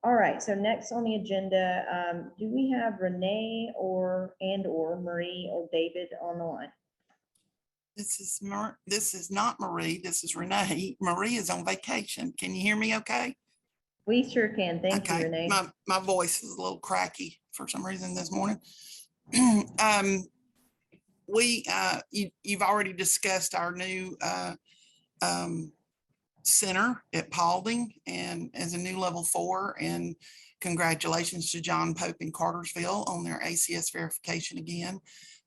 All right, so next on the agenda, do we have Renee or Marie or David on the line? This is not Marie. This is Renee. Marie is on vacation. Can you hear me okay? We sure can. Thank you, Okay. Renee. My voice is a little cracky for some reason this morning. You've already discussed our new center at Paulding and as a new level 4, and congratulations to John Pope in Cartersville on their ACS verification again.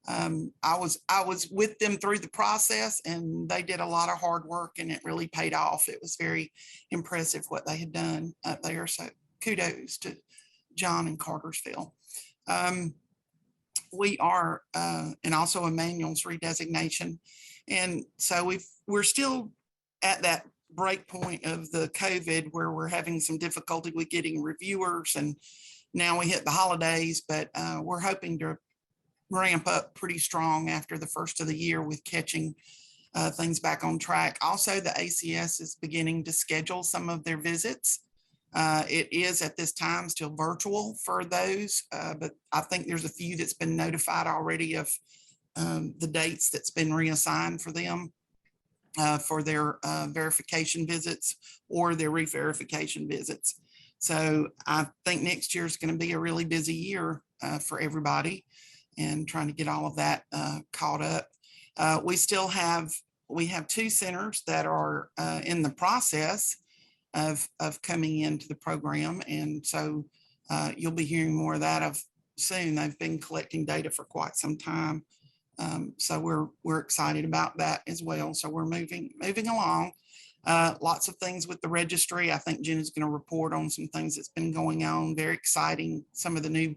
I was with them through the process, and they did a lot of hard work, and it really paid off. It was very impressive what they had done up there. So kudos to John and Cartersville. We are, and also Emmanuel's redesignation. And so we're still at that break point of the COVID where we're having some difficulty with getting reviewers, and now we hit the holidays, but we're hoping to ramp up pretty strong after the first of the year with catching things back on track. Also, the ACS is beginning to schedule some of their visits. It is at this time still virtual for those, but I think there's a few that's been notified already of the dates that's been reassigned for them for their verification visits or their re-verification visits. So I think next year is going to be a really busy year for everybody, and trying to get all of that caught up. We have 2 centers that are in the process of coming into the program. And so you'll be hearing more of that soon. They've been collecting data for quite some time. So we're excited about that as well. So we're moving along. Lots of things with the registry. I think Jen is going to report on some things that's been going on. Very exciting. Some of the new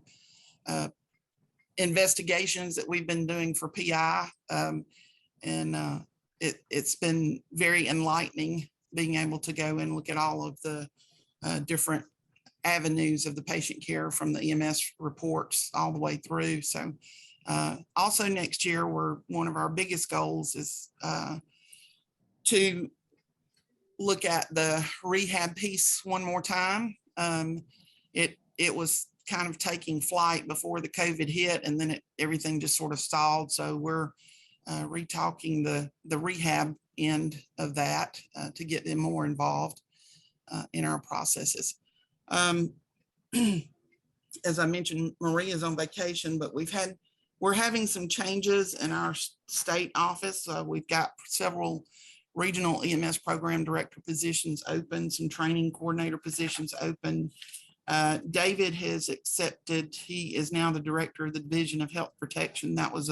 investigations that we've been doing for PI. It's been very enlightening being able to go and look at all of the different avenues of the patient care from the EMS reports all the way through. So also next year, one of our biggest goals is to look at the rehab piece one more time. It was kind of taking flight before the COVID hit, and then everything just sort of stalled. So we're retalking the rehab end of that to get them more involved in our processes. As I mentioned, Maria's on vacation, but we're having some changes in our state office. We've got several regional EMS program director positions open, some training coordinator positions open. David has accepted, he is now the director of the Division of Health Protection. That was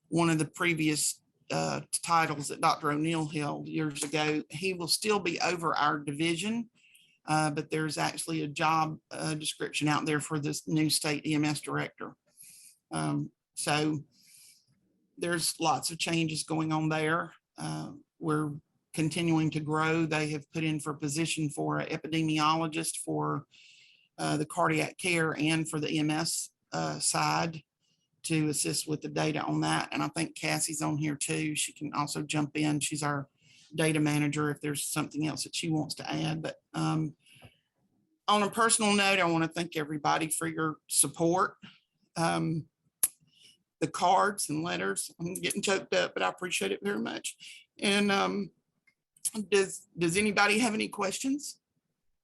one of the previous titles that Dr. O'Neill held years ago. He will still be over our division, but there's actually a job description out there for this new state EMS director. So there's lots of changes going on there. We're continuing to grow. They have put in for a position for an epidemiologist for the cardiac care and for the EMS side to assist with the data on that. And I think Cassie's on here too. She can also jump in. She's our data manager if there's something else that she wants to add. But on a personal note, I want to thank everybody for your support. The cards and letters, I'm getting choked up, but I appreciate it very much. And does anybody have any questions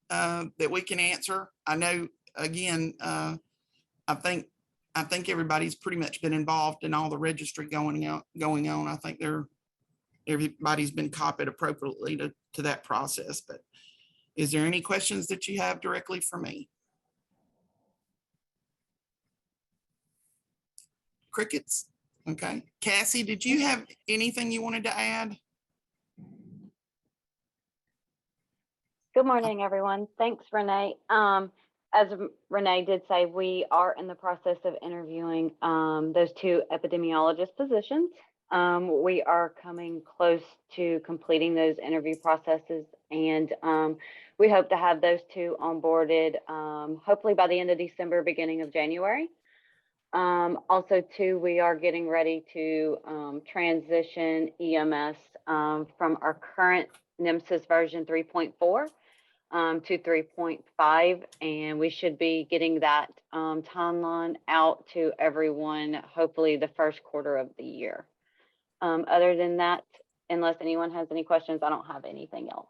that we can answer? I know, again, I think everybody's pretty much been involved in all the registry going on. I think everybody's been copied appropriately to that process. But is there any questions that you have directly for me? Crickets. Okay. Cassie, did you have anything you wanted to add? Good morning, everyone. Thanks, Renee. As Renee did say, we are in the process of interviewing those 2 epidemiologist positions. We are coming close to completing those interview processes, and we hope to have those 2 onboarded hopefully by the end of December, beginning of January. Also, too, we are getting ready to transition EMS from our current NEMSIS version 3.4 to 3.5, and we should be getting that timeline out to everyone hopefully the first quarter of the year. Other than that, unless anyone has any questions, I don't have anything else.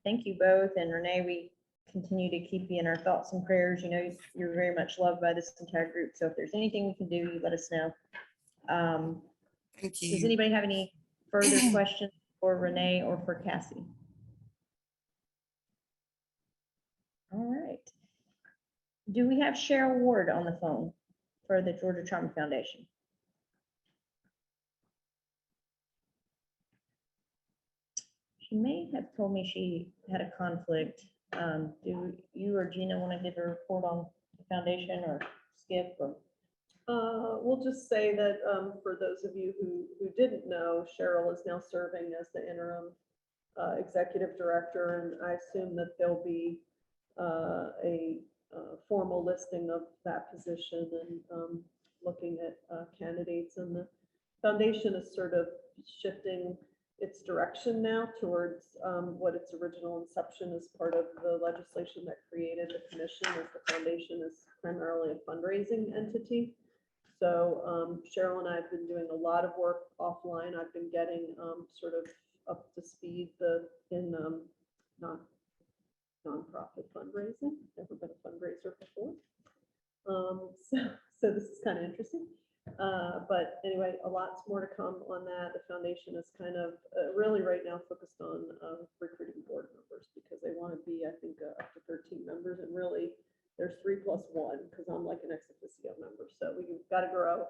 Thank you both. And Renee, we continue to keep you in our thoughts and prayers. You know, you're very much loved by this entire group. So if there's anything we can do, you let us know. Thank you. Does anybody have any further questions for Renee or for Cassie? All right. Do we have Cheryl Ward on the phone for the Georgia Trauma Foundation? She may have told me she had a conflict. Do you or Gina want to give a report on the foundation, or Skip, or? We'll just say that, for those of you who didn't know, Cheryl is now serving as the interim executive director, and I assume that there'll be a formal listing of that position and looking at candidates. And the foundation is sort of shifting its direction now towards what its original inception as part of the legislation that created the commission, as the foundation is primarily a fundraising entity. So Cheryl and I have been doing a lot of work offline. I've been getting sort of up to speed in nonprofit fundraising. Never been a fundraiser before. So this is kind of interesting. But anyway, a lot's more to come on that. The foundation is kind of really right now focused on recruiting board members, because they want to be, I think, up to 13 members, and really there's 3 + 1, because I'm like an ex officio member. So we've got to grow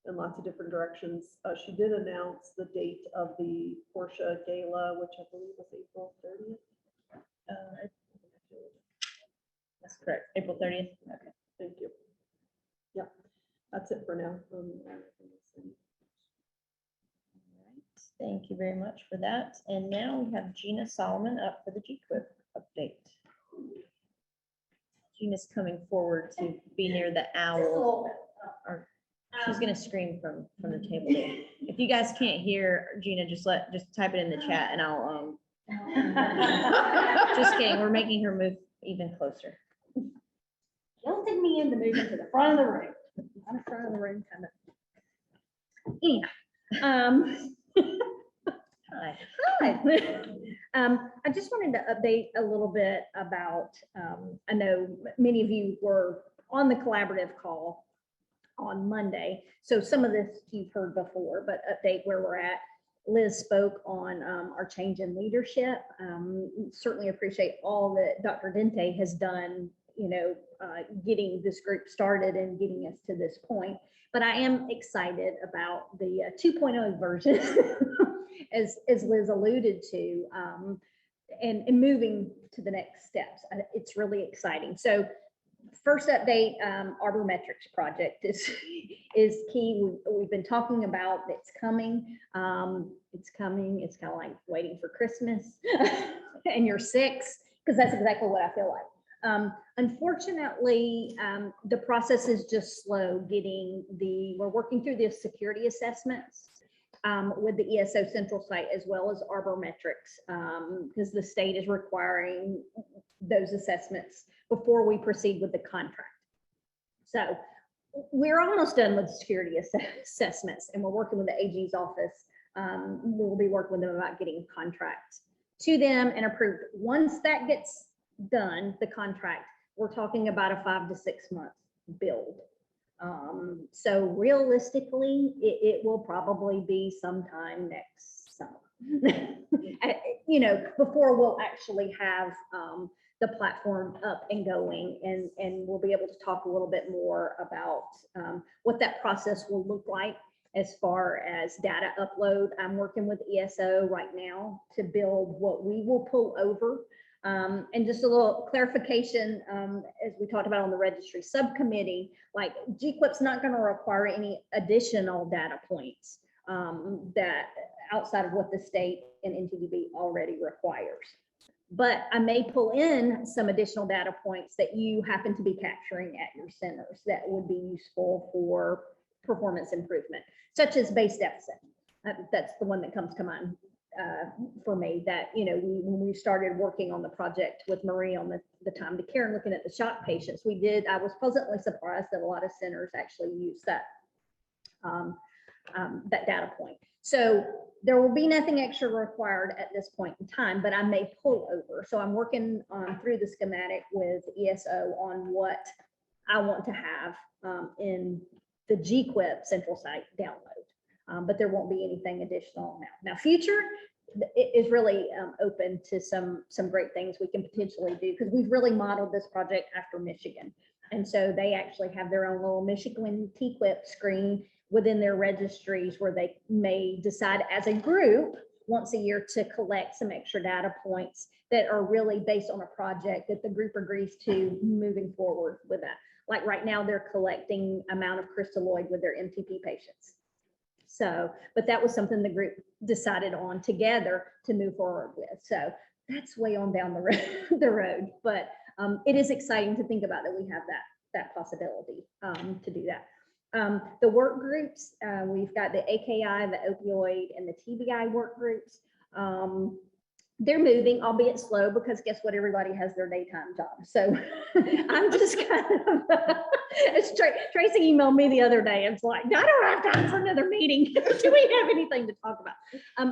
in lots of different directions. She did announce the date of the Portia Gala, which I believe was April 30th. That's correct, April 30th. Okay. Thank you. Yeah, that's it for now. All right. Thank you very much for that. And now we have Gina Solomon up for the GQuip update. Gina's coming forward to be near the owl. Or she's gonna scream from the table there. If you guys can't hear Gina, just type it in the chat and I'll just kidding. We're making her move even closer. Guilted me into moving to the front of the room. I'm in front of the room kind of. Anyhow, Hi. hi. I just wanted to update a little bit about, I know many of you were on the collaborative call on Monday. So some of this you've heard before, but update where we're at. Liz spoke on our change in leadership. Certainly appreciate all that Dr. Dente has done, getting this group started and getting us to this point. But I am excited about the 2.0 version, as Liz alluded to, and moving to the next steps. It's really exciting. So first update, Arbormetrics project is key. We've been talking about it's coming. It's coming. It's kind of like waiting for Christmas and you're 6, because that's exactly what I feel like. Unfortunately, the process is just slow we're working through the security assessments with the ESO central site, as well as Arbormetrics, because the state is requiring those assessments before we proceed with the contract. So we're almost done with security assessments, and we're working with the AG's office. We'll be working with them about getting contracts to them and approved. Once that gets done, the contract, we're talking about a 5 to 6 month build. So realistically, it will probably be sometime next summer, before we'll actually have the platform up and going, and we'll be able to talk a little bit more about what that process will look like as far as data upload. I'm working with ESO right now to build what we will pull over. And just a little clarification, as we talked about on the registry subcommittee, like GQuip's not going to require any additional data points that outside of what the state and NTDB already requires. But I may pull in some additional data points that you happen to be capturing at your centers that would be useful for performance improvement, such as base deficit. That's the one that comes to mind for me, that, when we started working on the project with Marie on the time to care and looking at the shock patients, I was pleasantly surprised that a lot of centers actually use that data point. So there will be nothing extra required at this point in time, but I may pull over. So I'm working through the schematic with ESO on what I want to have in the GQuip central site download. But there won't be anything additional now. Now, future is really open to some great things we can potentially do, because we've really modeled this project after Michigan. And so they actually have their own little Michigan TQIP screen within their registries where they may decide as a group once a year to collect some extra data points that are really based on a project that the group agrees to moving forward with that. Like right now, they're collecting amount of crystalloid with their MTP patients. So, but that was something the group decided on together to move forward with. So that's way on down the road, but it is exciting to think about that we have that possibility to do that. The work groups, we've got the AKI, the opioid, and the TBI work groups. They're moving, albeit slow, because guess what? Everybody has their daytime job. So I'm just kind of, Tracy emailed me the other day. It's like, I don't have time for another meeting. Do we have anything to talk about?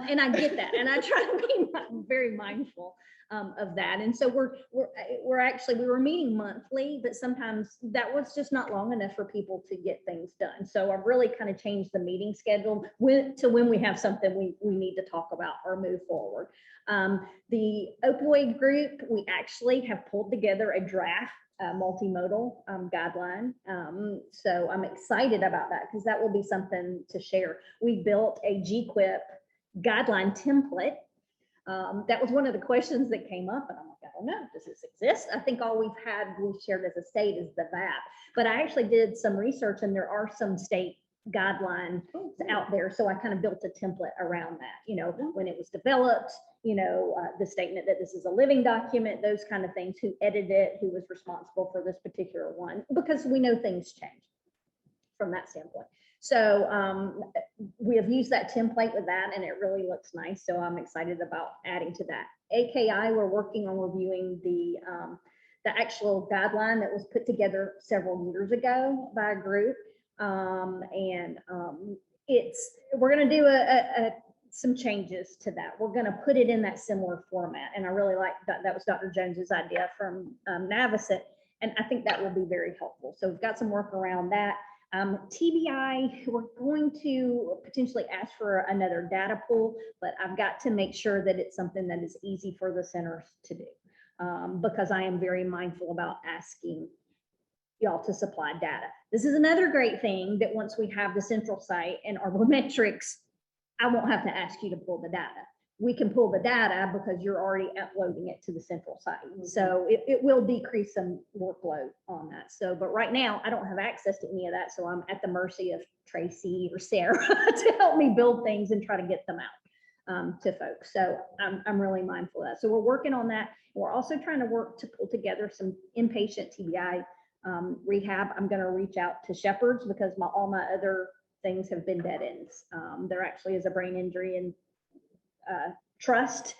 And I get that. And I try to be very mindful of that. And so we were meeting monthly, but sometimes that was just not long enough for people to get things done. So I've really kind of changed the meeting schedule to when we have something we need to talk about or move forward. The opioid group, we actually have pulled together a draft multimodal guideline. So I'm excited about that because that will be something to share. We built a GQIP guideline template. That was one of the questions that came up, and I'm like, I don't know, does this exist? I think all we've shared as a state is the VAP, but I actually did some research and there are some state guidelines out there. So I kind of built a template around that, when it was developed, the statement that this is a living document, those kind of things, who edited it, who was responsible for this particular one, because we know things change from that standpoint. So we have used that template with that and it really looks nice. So I'm excited about adding to that. AKI, we're working on reviewing the actual guideline that was put together several years ago by a group. We're going to do some changes to that. We're going to put it in that similar format. And I really like that was Dr. Jones's idea from Navicent. And I think that will be very helpful. So we've got some work around that. TBI, we're going to potentially ask for another data pool, but I've got to make sure that it's something that is easy for the centers to do, because I am very mindful about asking y'all to supply data. This is another great thing that once we have the central site and Arbormetrics, I won't have to ask you to pull the data. We can pull the data because you're already uploading it to the central site. Mm-hmm. So it will decrease some workload on that. So, but right now I don't have access to any of that. So I'm at the mercy of Tracy or Sarah to help me build things and try to get them out to folks. So I'm really mindful of that. So we're working on that. We're also trying to work to pull together some inpatient TBI rehab. I'm going to reach out to Shepherds because all my other things have been dead ends. There actually is a brain injury and trust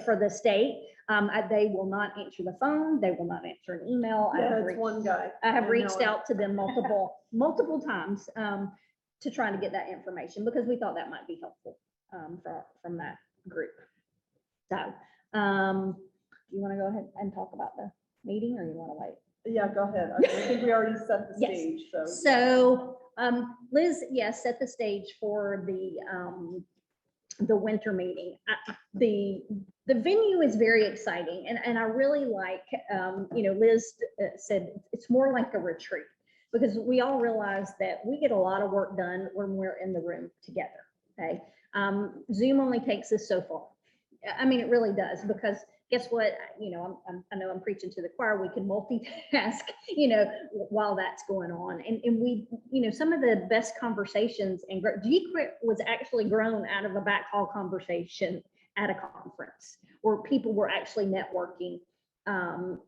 for the state. They will not answer the phone. They will not answer an email. One guy. I have reached out to them multiple times to try to get that information because we thought that might be helpful from that group. So do you want to go ahead and talk about the meeting or you want to wait? Yeah, go ahead. I think we already set the stage. So Liz, set the stage for the winter meeting. The venue is very exciting and I really like, Liz said it's more like a retreat because we all realize that we get a lot of work done when we're in the room together. Okay. Zoom only takes us so far. I mean, it really does because guess what? I know I'm preaching to the choir. We can multitask, while that's going on. And we, some of the best conversations and GCRIT was actually grown out of a back hall conversation at a conference where people were actually networking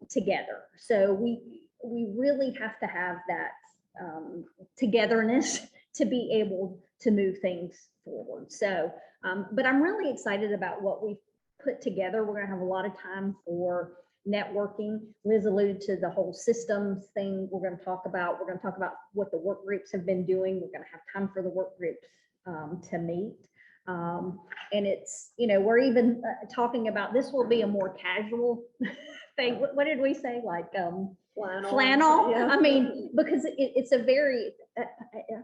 together. So we really have to have that togetherness to be able to move things forward. So, but I'm really excited about what we've put together. We're going to have a lot of time for networking. Liz alluded to the whole systems thing we're going to talk about. We're going to talk about what the work groups have been doing. We're going to have time for the work groups to meet. And it's, we're even talking about, this will be a more casual thing. What did we say? Like flannel. Yeah. I mean, because it's a very, I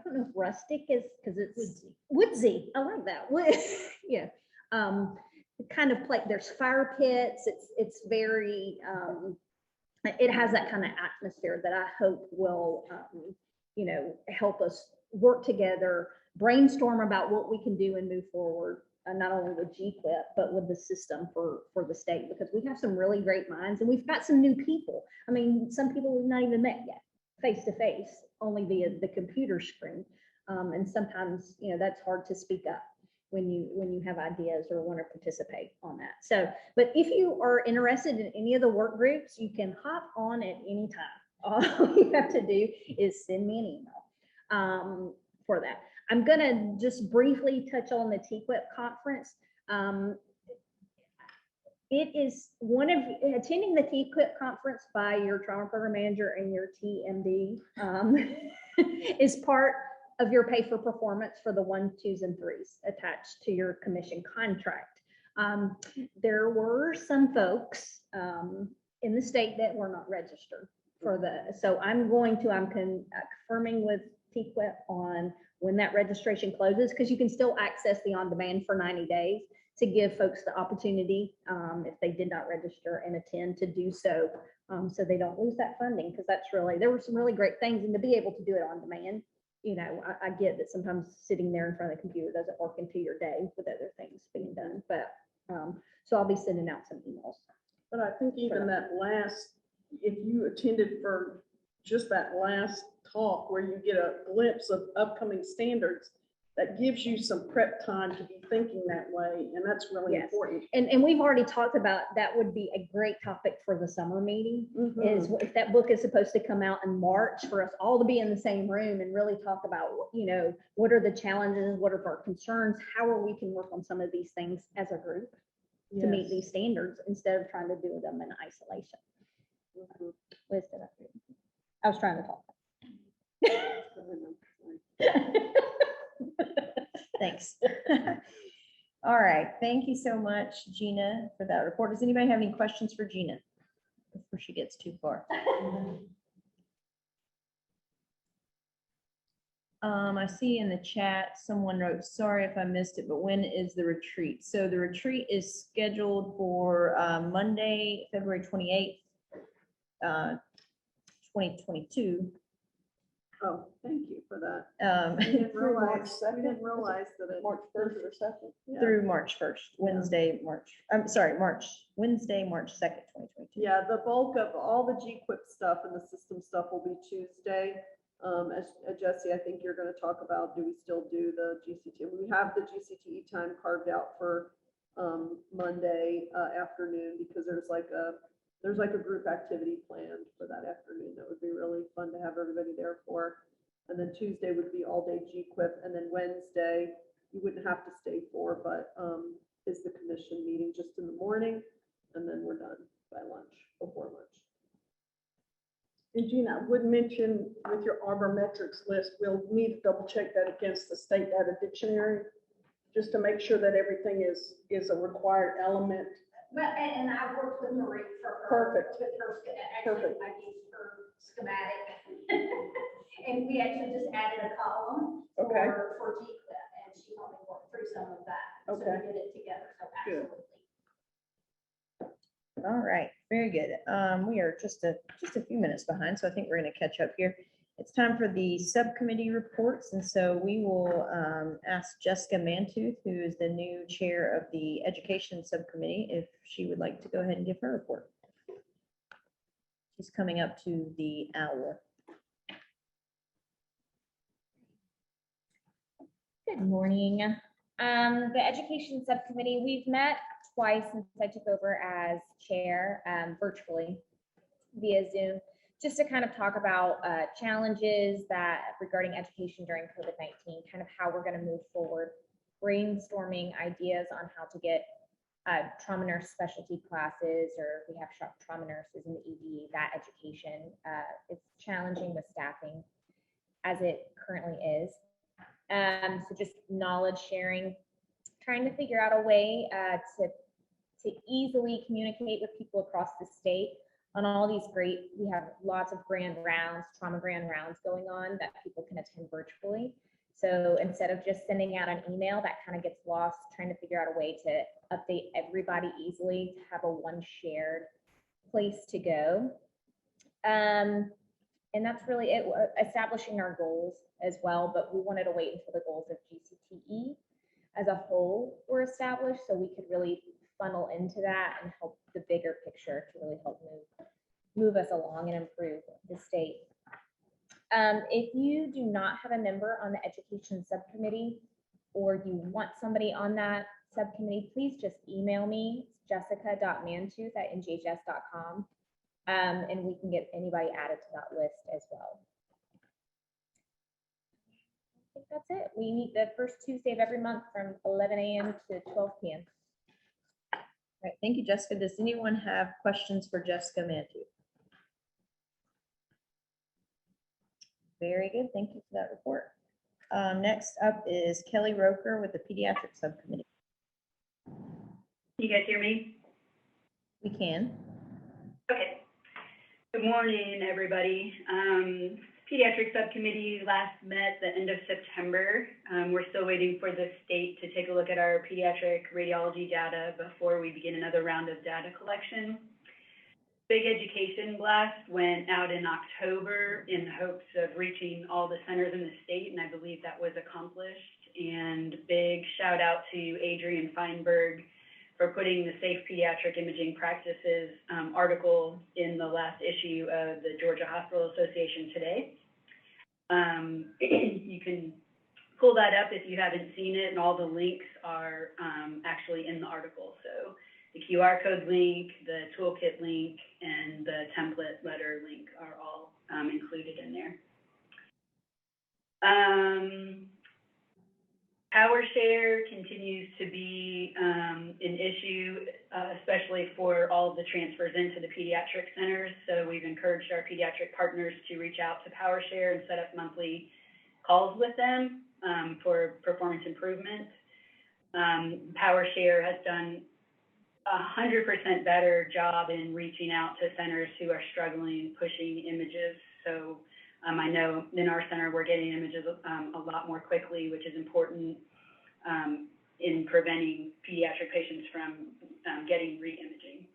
don't know if rustic is, because it's woodsy. I like that. Yeah. Kind of like there's fire pits. It's very it has that kind of atmosphere that I hope will, help us work together, brainstorm about what we can do and move forward, not only with GQuip, but with the system for the state, because we have some really great minds and we've got some new people. I mean, some people we've not even met yet, face to face, only via the computer screen. And sometimes, that's hard to speak up when you have ideas or want to participate on that. So, but if you are interested in any of the work groups, you can hop on at any time. All you have to do is send me an email for that. I'm gonna just briefly touch on the TQuip conference. It is attending the TQuip conference by your trauma program manager and your TMD is part of your pay for performance for the 1, 2s, and 3s attached to your commission contract. There were some folks in the state that were not registered for so I'm confirming with TQuip on when that registration closes, because you can still access the on-demand for 90 days to give folks the opportunity, if they did not register and attend, to do so, so they don't lose that funding, because there were some really great things, and to be able to do it on demand. I get that sometimes sitting there in front of the computer doesn't work into your day with other things being done, but so I'll be sending out some emails. But I think even that last, if you attended for just that last talk where you get a glimpse of upcoming standards, that gives you some prep time to be thinking that way, and that's really important. And we've already talked about that would be a great topic for the summer meeting, is if that book is supposed to come out in March, for us all to be in the same room and really talk about, what are the challenges, what are our concerns, how we can work on some of these things as a group to meet these standards instead of trying to do them in isolation. Liz, did I was trying to talk. Thanks. All right, thank you so much, Gina, for that report. Does anybody have any questions for Gina before she gets too far? I see in the chat, someone wrote, sorry if I missed it, but when is the retreat? So the retreat is scheduled for Monday, February 28th, 2022. Oh, thank you for that. We didn't realize that it March 1st or 2nd. Through March 1st, Wednesday, March 2nd, 2022. Yeah, the bulk of all the GQuip stuff and the system stuff will be Tuesday. As Jesse, I think you're going to talk about, do we still do the GCTE? We have the GCTE time carved out for Monday afternoon, because there's like a group activity planned for that afternoon that would be really fun to have everybody there for. And then Tuesday would be all day GQuip, and then Wednesday you wouldn't have to stay for, but is the commission meeting just in the morning, and then we're done by lunch, before lunch. And Gina, I would mention with your Arbormetrics list, we'll need to double check that against the state data dictionary, just to make sure that everything is a required element. Well, and I worked with Marie for her. Perfect. With her, actually, I used her schematic. And we actually just added a column for GQuip, and she helped me work through some of that. So we did it together, so absolutely. All right, very good. We are just a few minutes behind, so I think we're going to catch up here. It's time for the subcommittee reports, and so we will ask Jessica Mantooth, who is the new chair of the Education Subcommittee, if she would like to go ahead and give her report. She's coming up to the hour. Good morning. The Education Subcommittee, we've met twice since I took over as chair, virtually via Zoom, just to kind of talk about challenges that regarding education during COVID-19, kind of how we're going to move forward, brainstorming ideas on how to get trauma nurse specialty classes, or if we have trauma nurses in the ED, that education is challenging with staffing as it currently is. So just knowledge sharing, trying to figure out a way to easily communicate with people across the state on all these we have lots of grand rounds, trauma grand rounds going on that people can attend virtually. So instead of just sending out an email, that kind of gets lost, trying to figure out a way to update everybody easily, to have a one shared place to go. And that's really it, establishing our goals as well, but we wanted to wait until the goals of GCTE as a whole were established, so we could really funnel into that and help the bigger picture to really help move us along and improve the state. If you do not have a member on the education subcommittee, or you want somebody on that subcommittee, please just email me, jessica.mantooth@njhs.com, and we can get anybody added to that list as well. I think that's it. We meet the first Tuesday of every month from 11 a.m. to 12 p.m. All right, thank you, Jessica. Does anyone have questions for Jessica Mantooth? Very good. Thank you for that report. Next up is Kelly Roker with the Pediatric Subcommittee. You guys hear me? We can. Okay. Good morning, everybody. Pediatric Subcommittee last met the end of September. We're still waiting for the state to take a look at our pediatric radiology data before we begin another round of data collection. Big education blast went out in October in hopes of reaching all the centers in the state, and I believe that was accomplished. And big shout out to Adrian Feinberg for putting the Safe Pediatric Imaging Practices article in the last issue of the Georgia Hospital Association today. You can pull that up if you haven't seen it, and all the links are actually in the article. So the QR code link, the toolkit link, and the template letter link are all included in there. PowerShare continues to be an issue, especially for all of the transfers into the pediatric centers. So we've encouraged our pediatric partners to reach out to PowerShare and set up monthly calls with them for performance improvement. PowerShare has done 100% better job in reaching out to centers who are struggling pushing images. So I know in our center we're getting images a lot more quickly, which is important in preventing pediatric patients from getting re-imaging.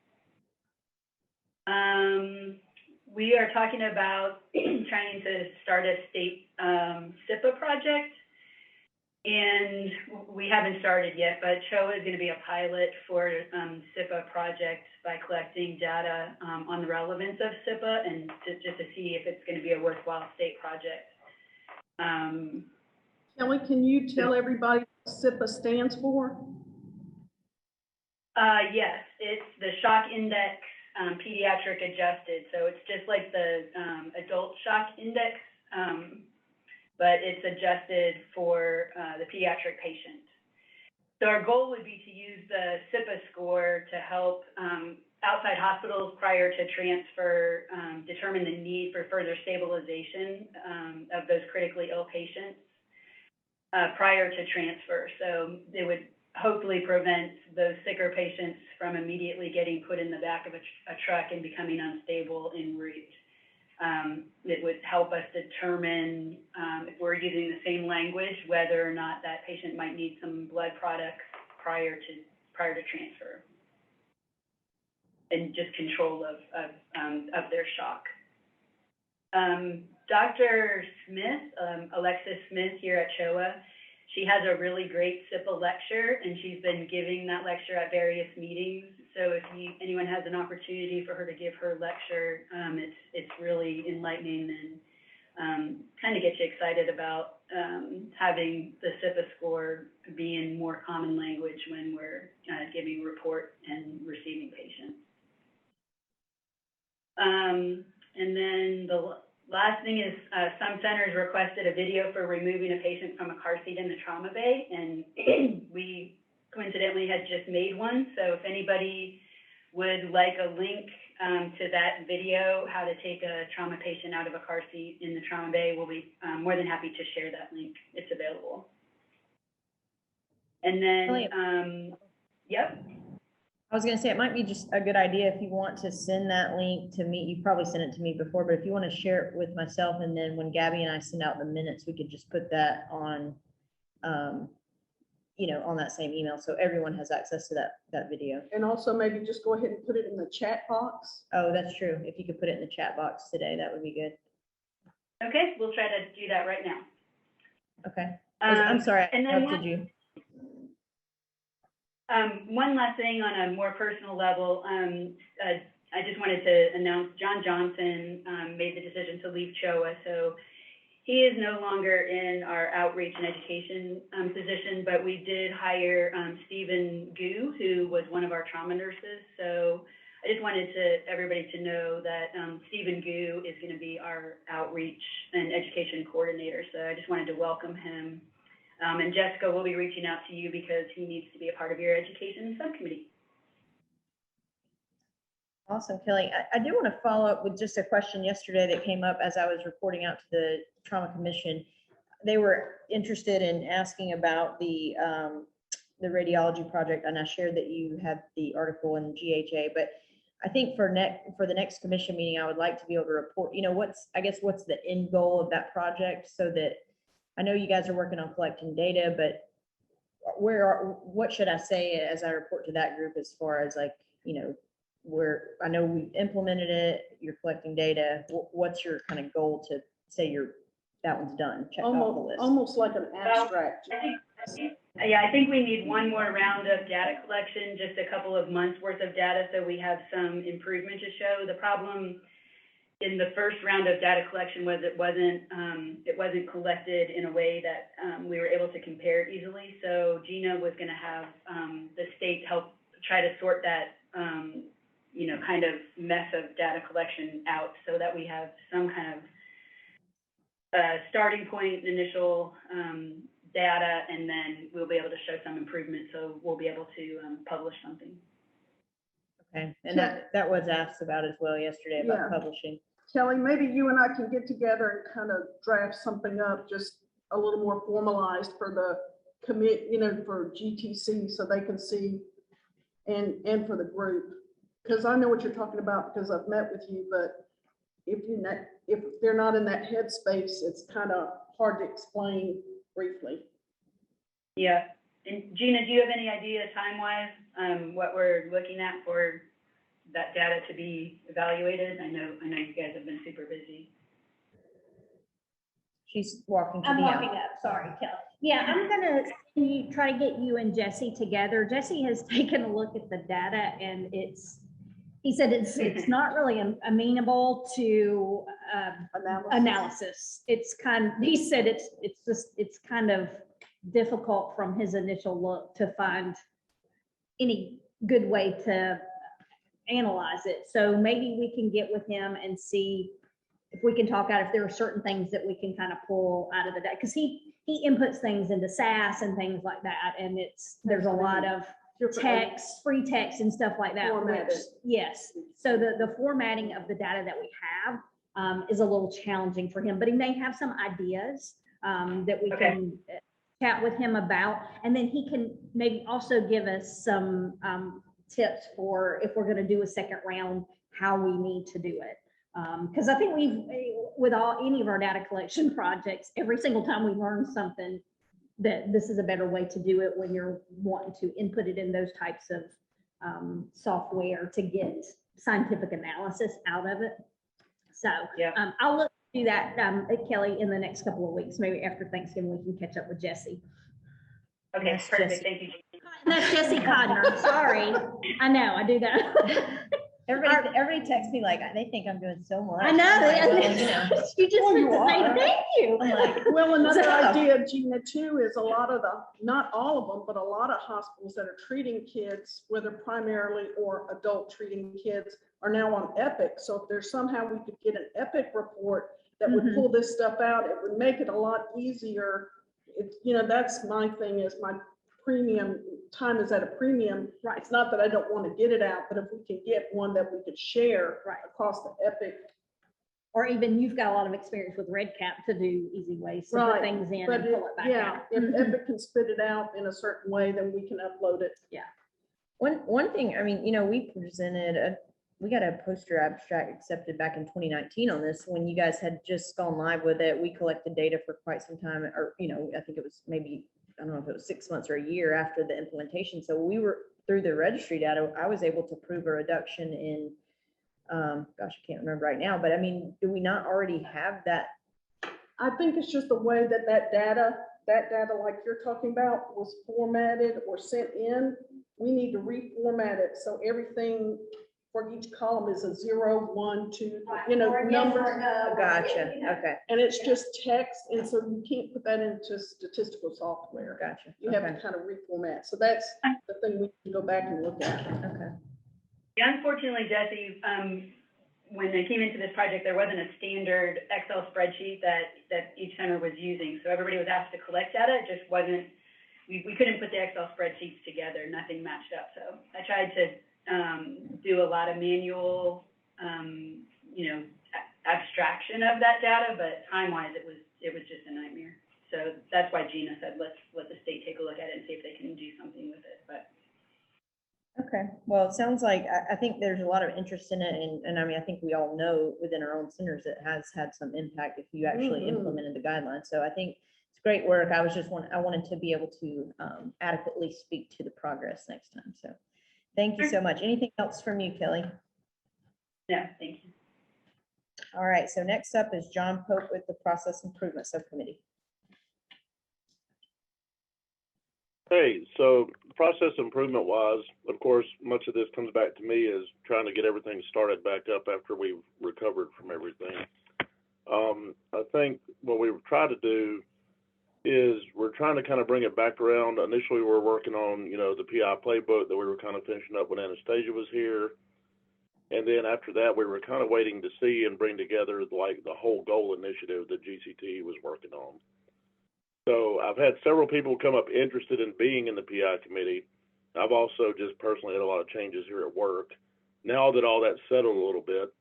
We are talking about trying to start a state SIPA project. And we haven't started yet, but CHOA is going to be a pilot for SIPA project by collecting data on the relevance of SIPA and just to see if it's going to be a worthwhile state project. Kelly, can you tell everybody what SIPA stands for? Yes, it's the Shock Index Pediatric Adjusted. So it's just like the adult shock index, but it's adjusted for the pediatric patient. So our goal would be to use the SIPA score to help outside hospitals prior to transfer determine the need for further stabilization of those critically ill patients prior to transfer. So it would hopefully prevent those sicker patients from immediately getting put in the back of a truck and becoming unstable en route. It would help us determine if we're using the same language, whether or not that patient might need some blood products prior to transfer, and just control of their shock. Dr. Smith, Alexis Smith here at CHOA, she has a really great SIPA lecture, and she's been giving that lecture at various meetings. So if anyone has an opportunity for her to give her lecture, it's really enlightening and kind of gets you excited about having the SIPA score be in more common language when we're giving report and receiving patients. And then the last thing is some centers requested a video for removing a patient from a car seat in the trauma bay, and we coincidentally had just made one. So if anybody would like a link to that video, how to take a trauma patient out of a car seat in the trauma bay, we'll be more than happy to share that link. It's available. And then, yep. I was going to say, it might be just a good idea if you want to send that link to me. You probably sent it to me before, but if you want to share it with myself, and then when Gabby and I send out the minutes, we could just put that on you know, on that same email. So everyone has access to that video. And also maybe just go ahead and put it in the chat box. Oh, that's true. If you could put it in the chat box today, that would be good. Okay, we'll try to do that right now. Okay. I'm sorry, I and then interrupted you. One last thing on a more personal level, I just wanted to announce John Johnson made the decision to leave CHOA. So he is no longer in our outreach and education position, but we did hire Stephen Gu, who was one of our trauma nurses. So I just wanted everybody to know that Stephen Gu is going to be our outreach and education coordinator. So I just wanted to welcome him. And Jessica will be reaching out to you because he needs to be a part of your education subcommittee. Awesome, Kelly. I do want to follow up with just a question yesterday that came up as I was reporting out to the Trauma Commission. They were interested in asking about the radiology project, and I shared that you had the article in GHA, but I think for the next commission meeting, I would like to be able to report, you know, what's the end goal of that project, so that I know you guys are working on collecting data, but what should I say as I report to that group as far as, like, you know, I know we've implemented it, you're collecting data. What's your kind of goal to say that one's done? Check off the list. Almost like an abstract. I think we need one more round of data collection, just a couple of months worth of data, so we have some improvement to show. The problem in the first round of data collection was it wasn't collected in a way that we were able to compare easily. So Gina was going to have the state help try to sort that you know, kind of mess of data collection out, so that we have some kind of starting point, initial data, and then we'll be able to show some improvement. So we'll be able to publish something. Okay, and that was asked about as well yesterday about publishing. Kelly, maybe you and I can get together and kind of draft something up, just a little more formalized for the commit, you know, for GTC, so they can see, and for the group. Because I know what you're talking about, because I've met with you, but if they're not in that headspace, it's kind of hard to explain briefly. Yeah, and Gina, do you have any idea time-wise what we're looking at for that data to be evaluated? I know you guys have been super busy. She's walking to I'm the walking up, sorry, Kelly. Yeah, I'm gonna try to get you and Jesse together. Jesse has taken a look at the data, and he said it's not really amenable to analysis. He said it's kind of difficult from his initial look to find any good way to analyze it. So maybe we can get with him and see if we can talk out if there are certain things that we can kind of pull out of the data, because he inputs things into SAS and things like that, and there's a lot of text, free text and stuff like that. Yes. So the formatting of the data that we have is a little challenging for him, but he may have some ideas that we can chat with him about. And then he can maybe also give us some tips for if we're going to do a second round, how we need to do it. Because I think with any of our data collection projects, every single time we learn something, that this is a better way to do it when you're wanting to input it in those types of software to get scientific analysis out of it. So I'll look to do that, Kelly, in the next couple of weeks. Maybe after Thanksgiving, we can catch up with Jesse. Okay, That's perfect. Jesse. Thank you. That's Jesse Codner. Sorry. I know, I do that. Everybody texts me like, they think I'm doing so much. I know. Like, well, you know. You just Well, meant you to say are. thank you. I'm like, Well, another tough. idea, Gina, too, is a lot of not all of them, but a lot of hospitals that are treating kids, whether primarily or adult treating kids, are now on Epic. So if there's somehow we could get an Epic report that would pull this stuff out, it would make it a lot easier. You know, that's my thing, is my premium time is at a premium. Right. It's not that I don't want to get it out, but if we can get one that we could share across the Epic. Or even you've got a lot of experience with RedCap to do easy ways to put things in and pull it back out. If Epic can spit it out in a certain way, then we can upload it. Yeah. One thing, I mean, you know, we got a poster abstract accepted back in 2019 on this, when you guys had just gone live with it. We collected data for quite some time, or, you know, I think it was maybe I don't know if it was 6 months or a year after the implementation. So we were through the registry data, I was able to prove a reduction in, gosh, I can't remember right now, but I mean, do we not already have that? I think it's just the way that that data like you're talking about was formatted or sent in. We need to reformat it. So everything for each column is a 0, 1, 2, you know, numbers. Gotcha, okay, And it's just text. And so you can't put that into statistical software. gotcha. You have Okay, to kind of reformat. So that's the thing we can go back and look at. okay. Yeah, unfortunately, Jesse, when I came into this project, there wasn't a standard Excel spreadsheet that each center was using. So everybody was asked to collect data. It just wasn't, we couldn't put the Excel spreadsheets together. Nothing matched up. So I tried to do a lot of manual, abstraction of that data, but time-wise, it was just a nightmare. So that's why Gina said, let's let the state take a look at it and see if they can do something with it. But Okay, well, it sounds like, I think there's a lot of interest in it, and I mean, I think we all know within our own centers it has had some impact if you actually implemented the guidelines. So I think it's great work. I wanted to be able to adequately speak to the progress next time. So thank you so much. Anything else from you, Kelly? no, thank you. All right, so next up is John Pope with the Process Improvement Subcommittee. Hey, so process improvement wise, of course, much of this comes back to me is trying to get everything started back up after we've recovered from everything. I think what we try to do is we're trying to kind of bring it back around. Initially, we were working on, the PI playbook that we were kind of finishing up when Anastasia was here. And then after that, we were kind of waiting to see and bring together like the whole goal initiative that GCTE was working on. So I've had several people come up interested in being in the PI committee. I've also just personally had a lot of changes here at work. Now that all that's settled a little bit,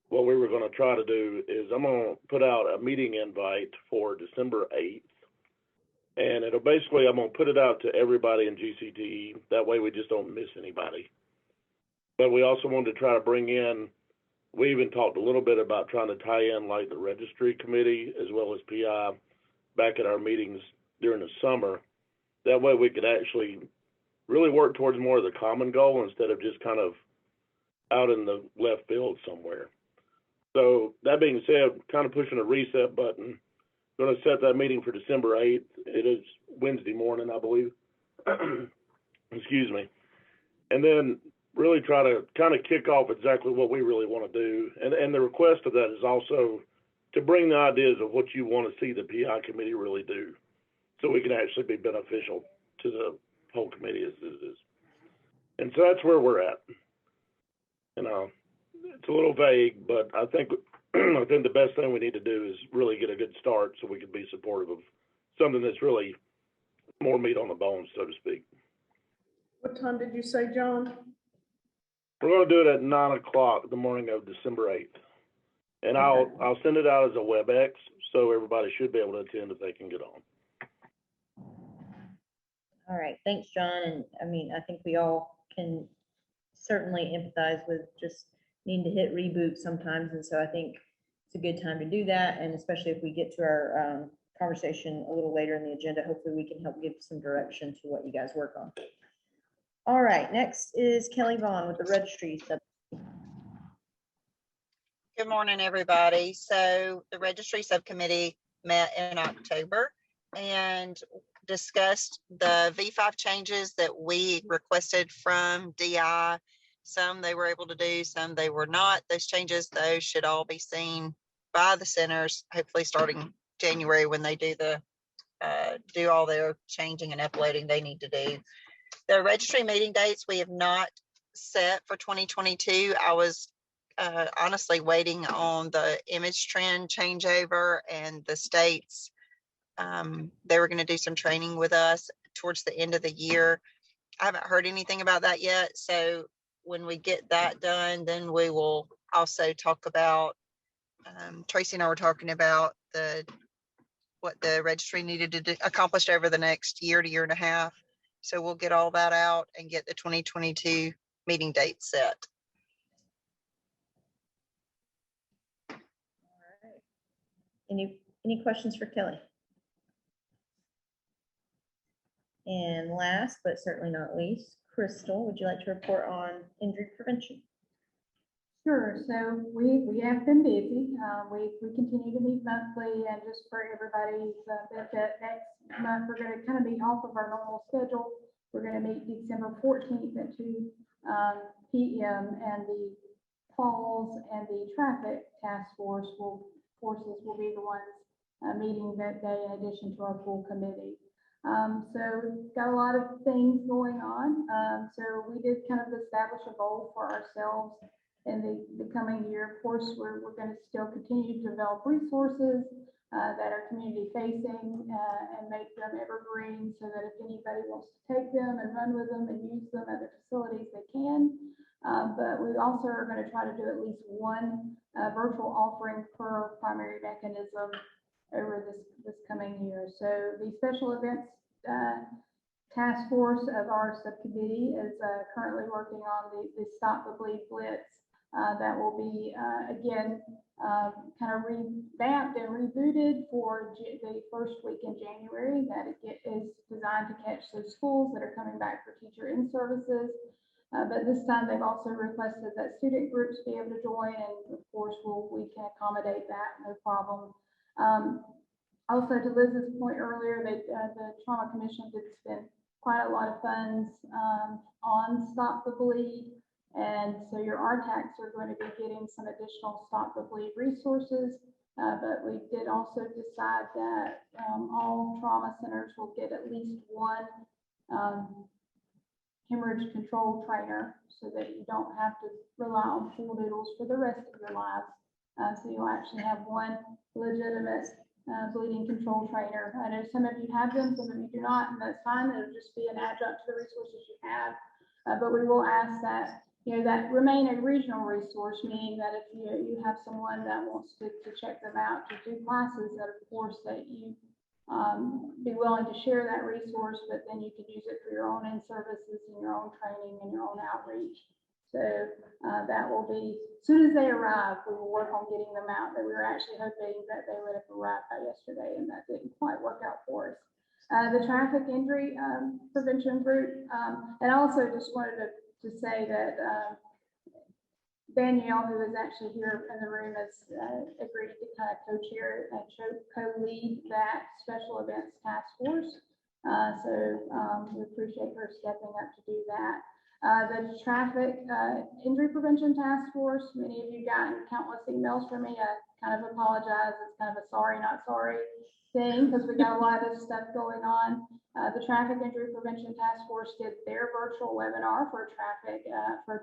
what we were going to try to do is I'm going to put out a meeting invite for December 8th. And I'm going to put it out to everybody in GCTE. That way we just don't miss anybody. But we also wanted to try to bring in, we even talked a little bit about trying to tie in like the registry committee as well as PI back at our meetings during the summer. That way we could actually really work towards more of the common goal instead of just kind of out in the left field somewhere. So that being said, kind of pushing a reset button. Going to set that meeting for December 8th. It is Wednesday morning, I believe. Excuse me. And then really try to kind of kick off exactly what we really want to do. And the request of that is also to bring the ideas of what you want to see the PI committee really do so we can actually be beneficial to the whole committee as it is. And so that's where we're at. It's a little vague, but I think the best thing we need to do is really get a good start so we can be supportive of something that's really more meat on the bones, so to speak. What time did you say, John? We're going to do it at 9 o'clock the morning of December 8th. And I'll send it out as a WebEx, so everybody should be able to attend if they can get on. All right, thanks, John. And I mean, I think we all can certainly empathize with just needing to hit reboot sometimes. And so I think it's a good time to do that. And especially if we get to our conversation a little later in the agenda, hopefully we can help give some direction to what you guys work on. All right, next is Kelly Vaughn with the registry sub. Good morning, everybody. So the registry subcommittee met in October and discussed the V5 changes that we requested from DI. Some they were able to do, some they were not. Those changes, those should all be seen by the centers, hopefully starting January when they do do all their changing and uploading they need to do. The registry meeting dates we have not set for 2022. I was honestly waiting on the image trend changeover and the states. They were going to do some training with us towards the end of the year. I haven't heard anything about that yet. So when we get that done, then we will also talk about, Tracy and I were talking about what the registry needed to do, accomplished over the next year to year and a half. So we'll get all that out and get the 2022 meeting date set. All right. Any questions for Kelly? And last, but certainly not least, Crystal, would you like to report on injury prevention? Sure, so we have been busy. We continue to meet monthly, and just for everybody's benefit, next month, we're gonna kind of be off of our normal schedule. We're gonna meet December 14th at 2 p.m. and the falls and the traffic task forces will be the ones meeting that day in addition to our full committee. So we've got a lot of things going on. So we did kind of establish a goal for ourselves in the coming year. Of course, we're going to still continue to develop resources that are community facing and make them evergreen so that if anybody wants to take them and run with them and use them at their facilities, they can. But we also are going to try to do at least one virtual offering per primary mechanism over this coming year. So the special events task force of our subcommittee is currently working on the Stop the Bleed Blitz. That will be, again, kind of revamped and rebooted for the first week in January. That is designed to catch those schools that are coming back for teacher in services. But this time they've also requested that student groups be able to join, and of course we can accommodate that, no problem. Also, to Liz's point earlier, the Trauma Commission did spend quite a lot of funds on Stop the Bleed. And so your RTACs are going to be getting some additional Stop the Bleed resources. But we did also decide that all trauma centers will get at least one hemorrhage control trainer so that you don't have to rely on pool noodles for the rest of your lives. So you'll actually have one legitimate bleeding control trainer. I know some of you have them, some of you do not, and that's fine. It'll just be an adjunct to the resources you have. But we will ask that, that remain a regional resource, meaning that if you have someone that wants to check them out, to do classes, that of course that you be willing to share that resource, but then you could use it for your own in-services and your own training and your own outreach. So that will be, as soon as they arrive, we will work on getting them out. That we were actually hoping that they would have arrived by yesterday, and that didn't quite work out for us. The traffic injury prevention group, and also just wanted to say that Danielle, who is actually here in the room, has agreed to kind of co-chair and co-lead that special events task force. So we appreciate her stepping up to do that. The traffic injury prevention task force, many of you gotten countless emails from me. I kind of apologize. It's kind of a sorry, not sorry thing because we got a lot of stuff going on. The traffic injury prevention task force did their virtual webinar for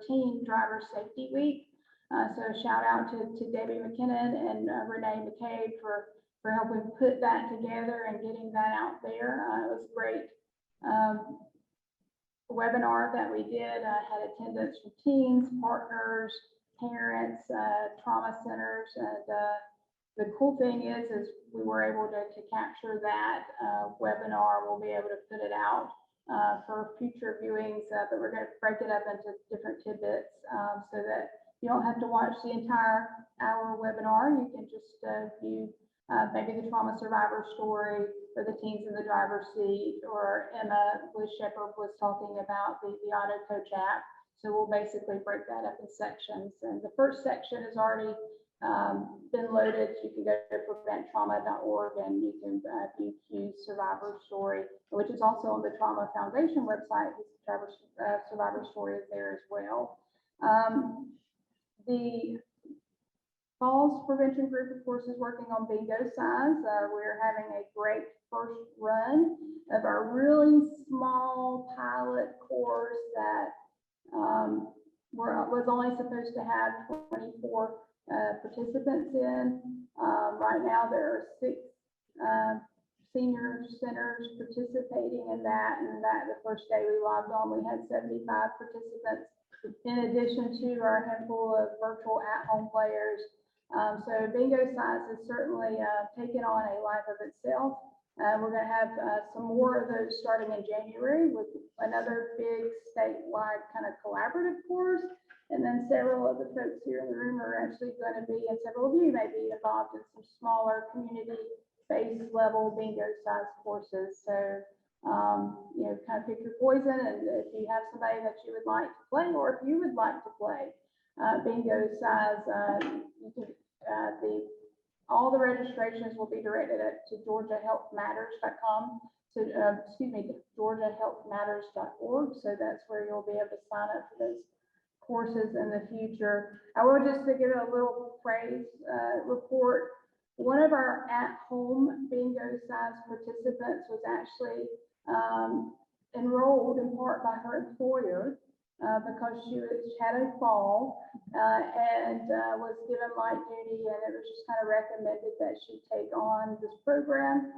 Teen Driver Safety Week. So shout out to Debbie McKinnon and Renee McCabe for helping put that together and getting that out there. It was great. Webinar that we did had attendance from teens, partners, parents, trauma centers, and the cool thing is we were able to capture that webinar. We'll be able to put it out for future viewings, but we're going to break it up into different tidbits so that you don't have to watch the entire hour webinar. You can just view maybe the trauma survivor story, or the teens in the driver's seat, or Emma Bliss Shepherd was talking about the auto coach app. So we'll basically break that up in sections. And the first section has already been loaded. You can go to preventtrauma.org and you can view Q's survivor story, which is also on the Trauma Foundation website. His survivor story is there as well. The Falls Prevention Group, of course, is working on bingo signs. We're having a great first run of our really small pilot course that was only supposed to have 24 participants in. Right now, there are 6 senior centers participating in that, and the first day we logged on, we had 75 participants, in addition to our handful of virtual at-home players. So bingo size has certainly taken on a life of itself. We're going to have some more of those starting in January with another big statewide kind of collaborative course. And then several of the folks here in the room are actually going to be, and several of you may be involved in some smaller community-based level bingo size courses. So kind of pick your poison, and if you have somebody that you would like to play, or if you would like to play bingo size, you can, all the registrations will be directed to georgiahealthmatters.com. So, georgiahealthmatters.org. So that's where you'll be able to sign up for those courses in the future. I will just to give a little praise report. One of our at-home bingo size participants was actually enrolled in part by her employer because she had a fall and was given light duty, and it was just kind of recommended that she take on this program.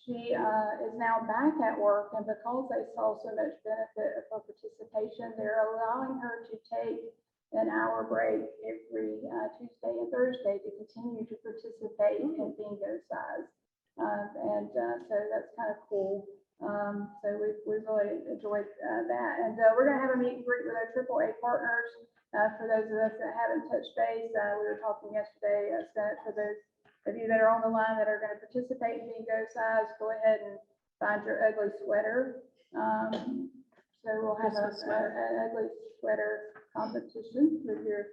She is now back at work, and because they saw so much benefit of her participation, they're allowing her to take an hour break every Tuesday and Thursday to continue to participate in bingo size. So that's kind of cool. So we've really enjoyed that. And we're going to have a meet and greet with our AAA partners. For those of us that haven't touched base, we were talking yesterday, for those of you that are on the line that are going to participate in bingo size, go ahead and find your ugly sweater. So we'll have an ugly sweater competition with your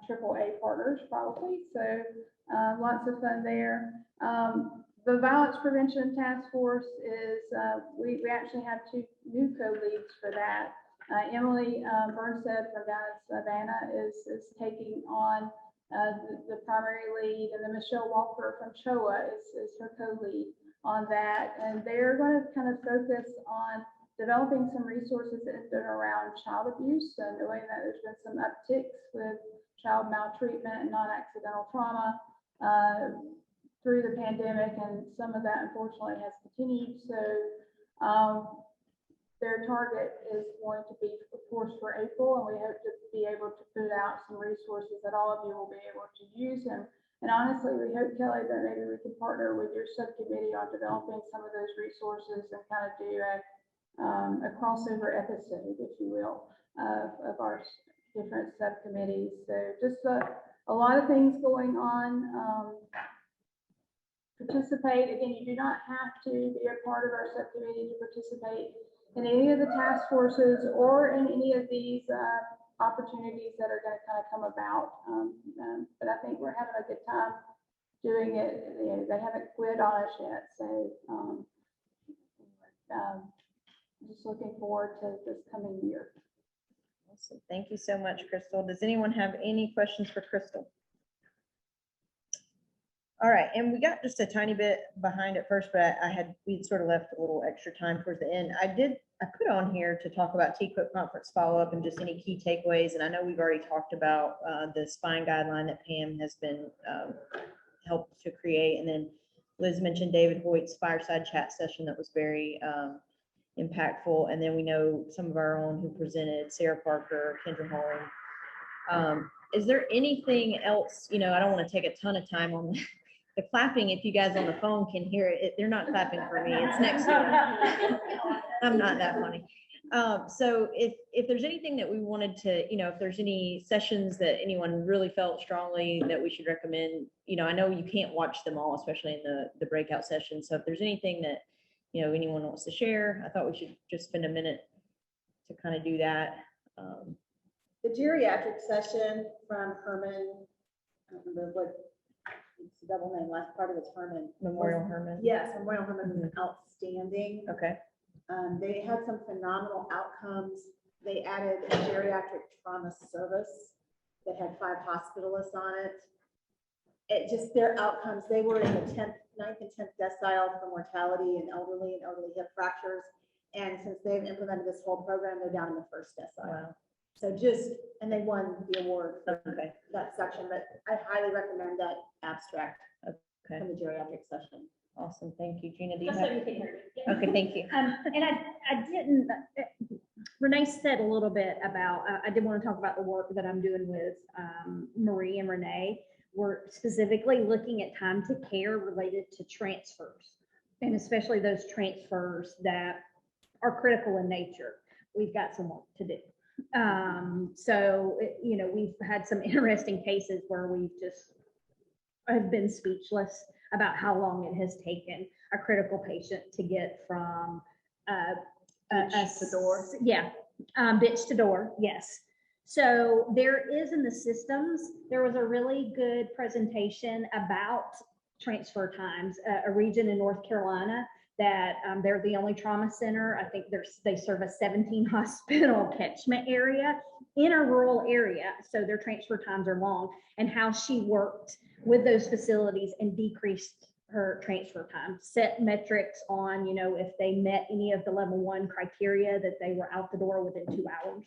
AAA partners probably. So lots of fun there. The Violence Prevention Task Force is, we actually have 2 new co-leads for that. Emily Burnstead from down in Savannah is taking on the primary lead, and then Michelle Walker from CHOA is her co-lead on that. And they're going to kind of focus on developing some resources in and around child abuse, and knowing that there's been some upticks with child maltreatment and non-accidental trauma through the pandemic, and some of that unfortunately has continued. So their target is going to be, of course, for April, and we hope to be able to put out some resources that all of you will be able to use. And honestly, we hope, Kelly, that maybe we can partner with your subcommittee on developing some of those resources and kind of do a crossover episode, if you will, of our different subcommittees. So just a lot of things going on. Participate. Again, you do not have to be a part of our subcommittee to participate in any of the task forces or in any of these opportunities that are going to kind of come about. But I think we're having a good time doing it. They haven't quit on us yet. So just looking forward to this coming year. Awesome. Thank you so much, Crystal. Does anyone have any questions for Crystal? All right, and we got just a tiny bit behind at first, but we sort of left a little extra time towards the end. I put on here to talk about TQIP conference follow-up and just any key takeaways. And I know we've already talked about the spine guideline that Pam has been helped to create. And then Liz mentioned David Hoyt's fireside chat session that was very impactful. And then we know some of our own who presented, Sarah Parker, Kendra Holm. Is there anything else, I don't want to take a ton of time on the clapping. If you guys on the phone can hear it, they're not clapping for me. It's next door. I'm not that funny. So if there's anything that we wanted to, if there's any sessions that anyone really felt strongly that we should recommend, I know you can't watch them all, especially in the breakout session. So if there's anything that, anyone wants to share, I thought we should just spend a minute to kind of do that. The geriatric session from Herman, I don't remember what, it's the double name, last part of it's Herman. Memorial Herman. Yes, Memorial Herman was outstanding. Okay. They had some phenomenal outcomes. They added a geriatric trauma service that had 5 hospitalists on it. It just, their outcomes, they were in the 9th and 10th decile for mortality in elderly and elderly hip fractures. And since they've implemented this whole program, they're down in the 1st decile. Wow. So and they won the award for that section, but I highly recommend that abstract from the geriatric session. Awesome. Thank you. Gina, do you Just have? so you can hear me. Okay, thank you. And I didn't, Renee said a little bit about, I did want to talk about the work that I'm doing with Marie and Renee. We're specifically looking at time to care related to transfers, and especially those transfers that are critical in nature. We've got some work to do. So, we've had some interesting cases where we've just have been speechless about how long it has taken. a critical patient to get from Ditch to door. Yeah, ditch to door, yes. So there is in the systems, there was a really good presentation about transfer times, a region in North Carolina that they're the only trauma center. I think they serve a 17 hospital catchment area in a rural area. So their transfer times are long, and how she worked with those facilities and decreased her transfer time, set metrics on, you know, if they met any of the level 1 criteria, that they were out the door within 2 hours.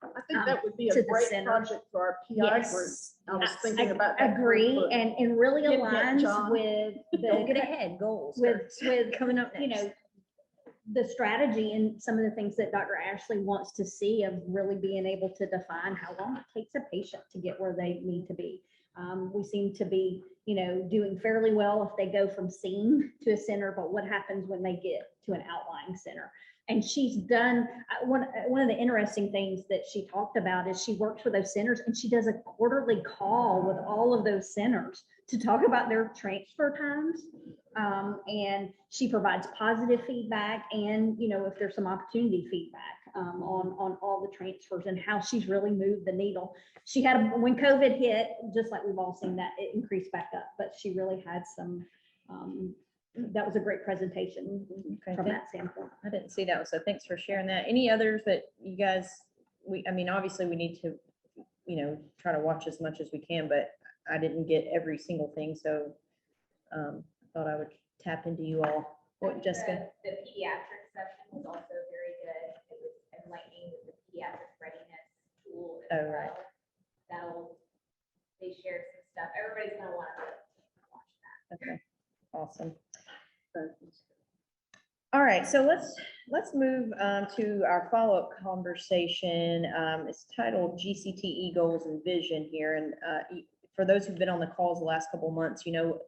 I think that would be to a the great center. project for our PI group. Yes. I was thinking I about that. agree, group. and really Get that, aligns John. with Don't get the, ahead, goals. with coming up you next. know, the strategy and some of the things that Dr. Ashley wants to see, of really being able to define how long it takes a patient to get where they need to be. We seem to be, you know, doing fairly well if they go from scene to a center, but what happens when they get to an outlying center? And she's done, one of the interesting things that she talked about is she works with those centers, and she does a quarterly call with all of those centers to talk about their transfer times. And she provides positive feedback, and, you know, if there's some opportunity feedback on all the transfers and how she's really moved the needle. She had, when COVID hit, just like we've all seen, that it increased back up, but she really had some, that was a great presentation from that standpoint. I didn't see that one, so thanks for sharing that. Any others that you guys, I mean, obviously we need to, you know, try to watch as much as we can, but I didn't get every single thing, so thought I would tap into you all. What, Jessica? The pediatric session was also very good. It was enlightening with the pediatric readiness tool as Oh, right. well. They shared some stuff. Everybody's gonna want to watch that. Okay, awesome. All right, so let's move to our follow-up conversation. It's titled GCTE Goals and Vision here. And for those who've been on the calls the last couple of months, you know,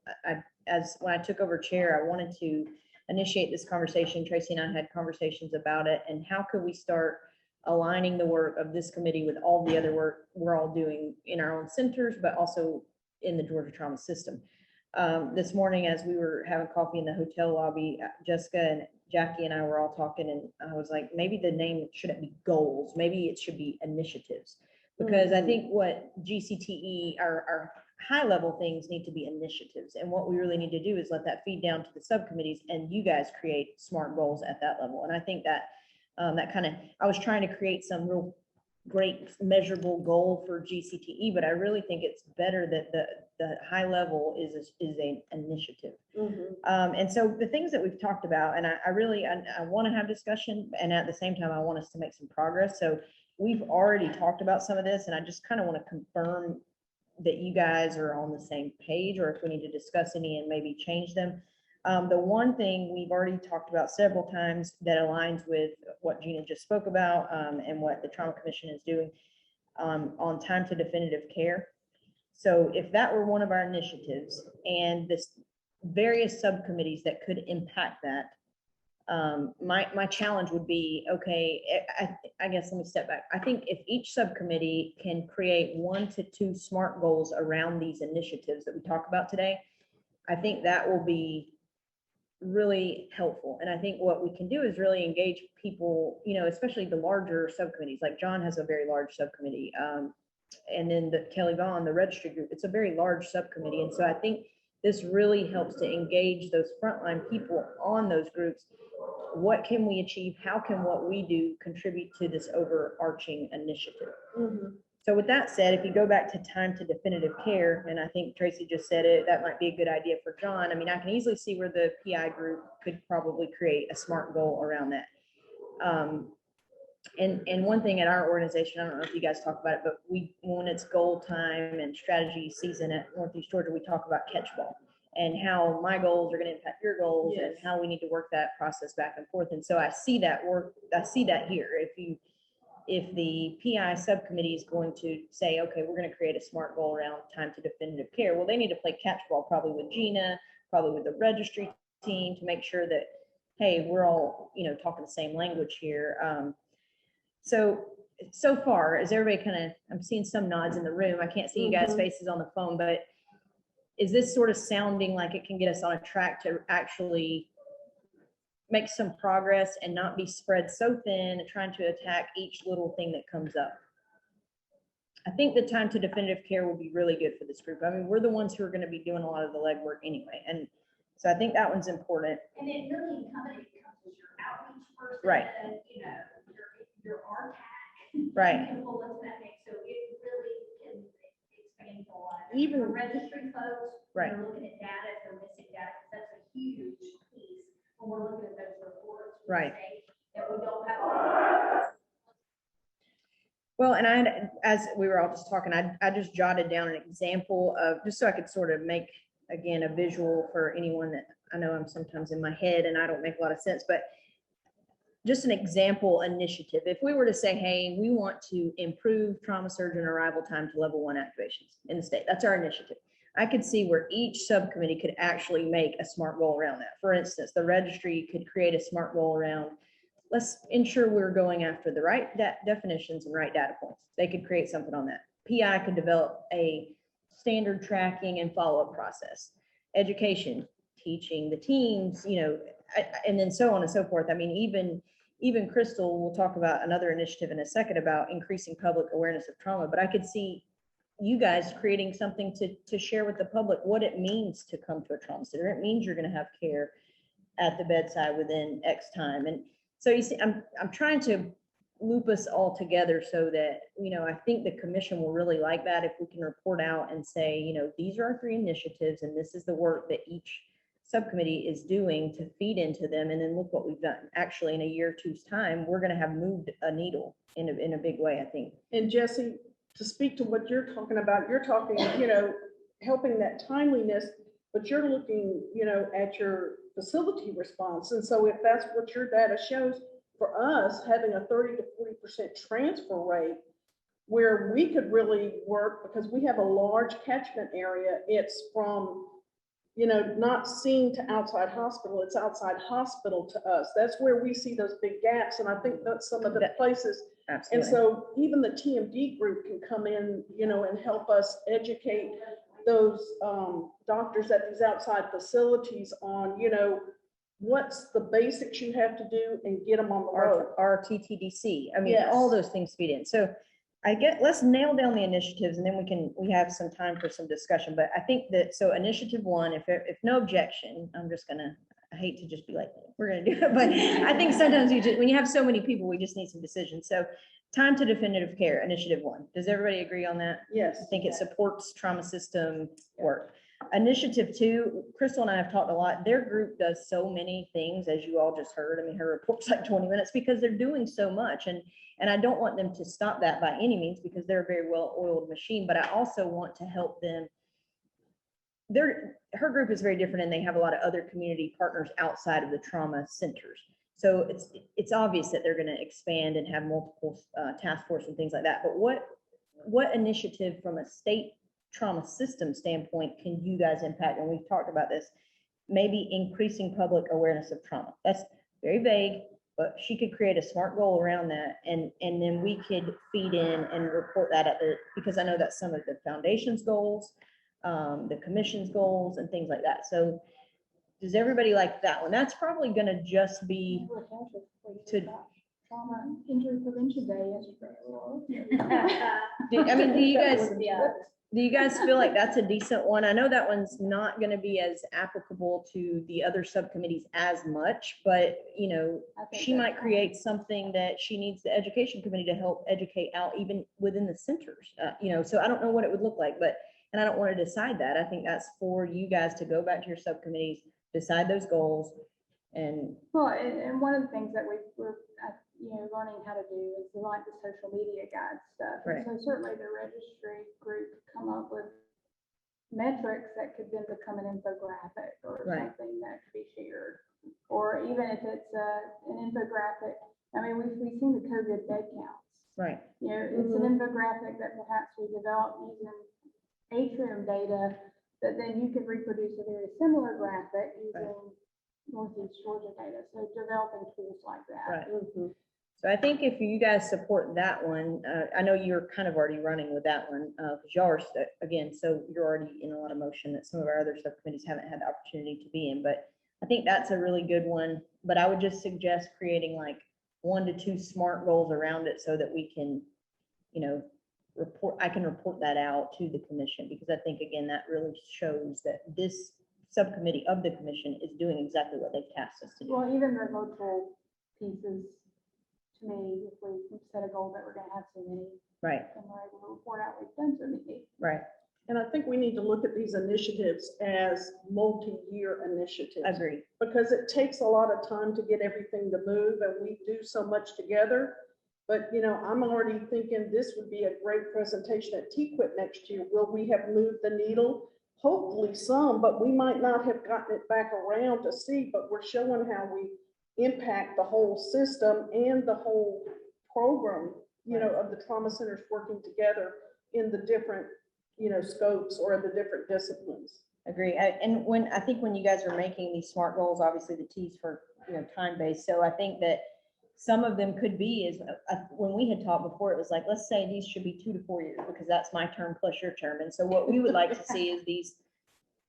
when I took over chair, I wanted to initiate this conversation. Tracy and I had conversations about it, and how could we start aligning the work of this committee with all the other work we're all doing in our own centers, but also in the Georgia trauma system. This morning, as we were having coffee in the hotel lobby, Jessica and Jackie and I were all talking, and I was like, maybe the name shouldn't be goals. Maybe it should be initiatives, because I think what GCTE, our high level things, need to be initiatives. And what we really need to do is let that feed down to the subcommittees, and you guys create SMART goals at that level. And I think that I was trying to create some real great measurable goal for GCTE, but I really think it's better that the high level is an initiative. And so the things that we've talked about, and I really want to have discussion, and at the same time, I want us to make some progress. So we've already talked about some of this, and I just kind of want to confirm that you guys are on the same page, or if we need to discuss any and maybe change them. The one thing we've already talked about several times that aligns with what Gina just spoke about, and what the Trauma Commission is doing on time to definitive care. So if that were one of our initiatives, and this various subcommittees that could impact that, my challenge would be, okay, I guess let me step back. I think if each subcommittee can create 1 to 2 SMART goals around these initiatives that we talk about today, I think that will be really helpful. And I think what we can do is really engage people, you know, especially the larger subcommittees. Like John has a very large subcommittee, and then the Kelly Vaughn, the registry group, it's a very large subcommittee. And so I think this really helps to engage those frontline people on those groups. What can we achieve? How can what we do contribute to this overarching initiative? So with that said, if you go back to time to definitive care, and I think Tracy just said it, that might be a good idea for John. I mean, I can easily see where the PI group could probably create a SMART goal around that. And one thing at our organization, I don't know if you guys talk about it, but when it's goal time and strategy season at Northeast Georgia, we talk about catch ball and how my goals are going to impact your goals, and how we need to work that process back and forth. And so I see that here. If the PI subcommittee is going to say, okay, we're going to create a SMART goal around time to definitive care, well, they need to play catch ball probably with Gina, probably with the registry team, to make sure that, hey, we're all, you know, talking the same language here. So far, is everybody kind of, I'm seeing some nods in the room. I can't see you guys' faces on the phone, but is this sort of sounding like it can get us on a track to actually make some progress and not be spread so thin and trying to attack each little thing that comes up? I think the time to definitive care will be really good for this group. I mean, we're the ones who are going to be doing a lot of the legwork anyway. And so I think that one's important. And it really encompasses your outreach person. Right. You know, your RCAC. Right. And pull into that mix, so it really can expand a lot. Even- For registry folks. Right. When we're looking at data, if they're missing data, 'cause that's a huge piece when we're looking at those reports. from the Right. state, that we don't have. Well, and as we were all just talking, I just jotted down an example of, just so I could sort of make, again, a visual for anyone that, I know I'm sometimes in my head and I don't make a lot of sense, but just an example initiative. If we were to say, hey, we want to improve trauma surgeon arrival time to level 1 activations in the state, that's our initiative. I could see where each subcommittee could actually make a SMART goal around that. For instance, the registry could create a SMART goal around, let's ensure we're going after the right definitions and right data points. They could create something on that. PI could develop a standard tracking and follow-up process. Education, teaching the teams, you know, and then so on and so forth. I mean, even Crystal, we'll talk about another initiative in a second about increasing public awareness of trauma, but I could see you guys creating something to share with the public what it means to come to a trauma center. It means you're going to have care at the bedside within X time. And so you see, I'm trying to loop us all together so that, you know, I think the commission will really like that if we can report out and say, you know, these are our 3 initiatives and this is the work that each subcommittee is doing to feed into them. And then look what we've done. Actually, in a year or two's time, we're going to have moved a needle in a big way, I think. And Jesse, to speak to what you're talking about, you're talking, you know, helping that timeliness, but you're looking, you know, at your facility response. And so if that's what your data shows, for us, having a 30 to 40% transfer rate, where we could really work, because we have a large catchment area, it's from, you know, not seen to outside hospital, it's outside hospital to us. That's where we see those big gaps. And I think that's some of the places. Absolutely. And so even the TMD group can come in, you know, and help us educate those doctors at these outside facilities on, you know, what's the basics you have to do and get them on the road. Our TTDC. I mean, Yes. all those things feed in. So let's nail down the initiatives and then we have some time for some discussion. But I think that, so initiative 1, if no objection, I hate to just be like, we're going to do it, but I think sometimes when you have so many people, we just need some decisions. So time to definitive care, initiative 1. Does everybody agree on that? Yes. I think it supports trauma system work. Initiative 2, Crystal and I have talked a lot. Their group does so many things, as you all just heard. I mean, her report's like 20 minutes because they're doing so much. And I don't want them to stop that by any means because they're a very well-oiled machine, but I also want to help them. Her group is very different and they have a lot of other community partners outside of the trauma centers. So it's obvious that they're going to expand and have multiple task force and things like that. But what initiative from a state trauma system standpoint can you guys impact? And we've talked about this, maybe increasing public awareness of trauma. That's very vague, but she could create a SMART goal around that. And then we could feed in and report that because I know that's some of the foundation's goals, the commission's goals and things like that. So does everybody like that one? That's probably going to just be to Trauma Injury Prevention Day yesterday. I mean, do you guys feel like that's a decent one? I know that one's not going to be as applicable to the other subcommittees as much, but you know, she might create something that she needs the education committee to help educate out even within the centers. You know, so I don't know what it would look like, and I don't want to decide that. I think that's for you guys to go back to your subcommittees, decide those goals, and one of the things that we're learning how to do is like the social media guide stuff. Right. So certainly the registry group come up with metrics that could then become an infographic or something that could be shared. Or even if it's an infographic, I mean, we've seen the COVID bed counts. Right. You know, it's an infographic that perhaps we developed using atrium data, that then you could reproduce a very similar graphic using Northeast Georgia data. So developing tools like that. Right. So I think if you guys support that one, I know you're kind of already running with that one, because y'all are, again, so you're already in a lot of motion that some of our other subcommittees haven't had the opportunity to be in, but I think that's a really good one, but I would just suggest creating like 1 to 2 SMART goals around it so that we can, I can report that out to the commission, because I think, again, that really shows that this subcommittee of the commission is doing exactly what they've tasked us to do. Well, even the virtual pieces, to me, if we set a goal that we're gonna have so many, Right, and we're able to report out we've done so many. right. And I think we need to look at these initiatives as multi-year initiatives. Agree. Because it takes a lot of time to get everything to move, and we do so much together. But, I'm already thinking this would be a great presentation at TQuit next year. Will we have moved the needle? Hopefully some, but we might not have gotten it back around to see, but we're showing how we impact the whole system and the whole program, of the trauma centers working together in the different, scopes or the different disciplines. Agree. And I think when you guys are making these SMART goals, obviously the T's for, time-based. So I think that some of them could be when we had talked before, it was like, let's say these should be 2 to 4 years, because that's my term plus your term. And so what we would like to see is these,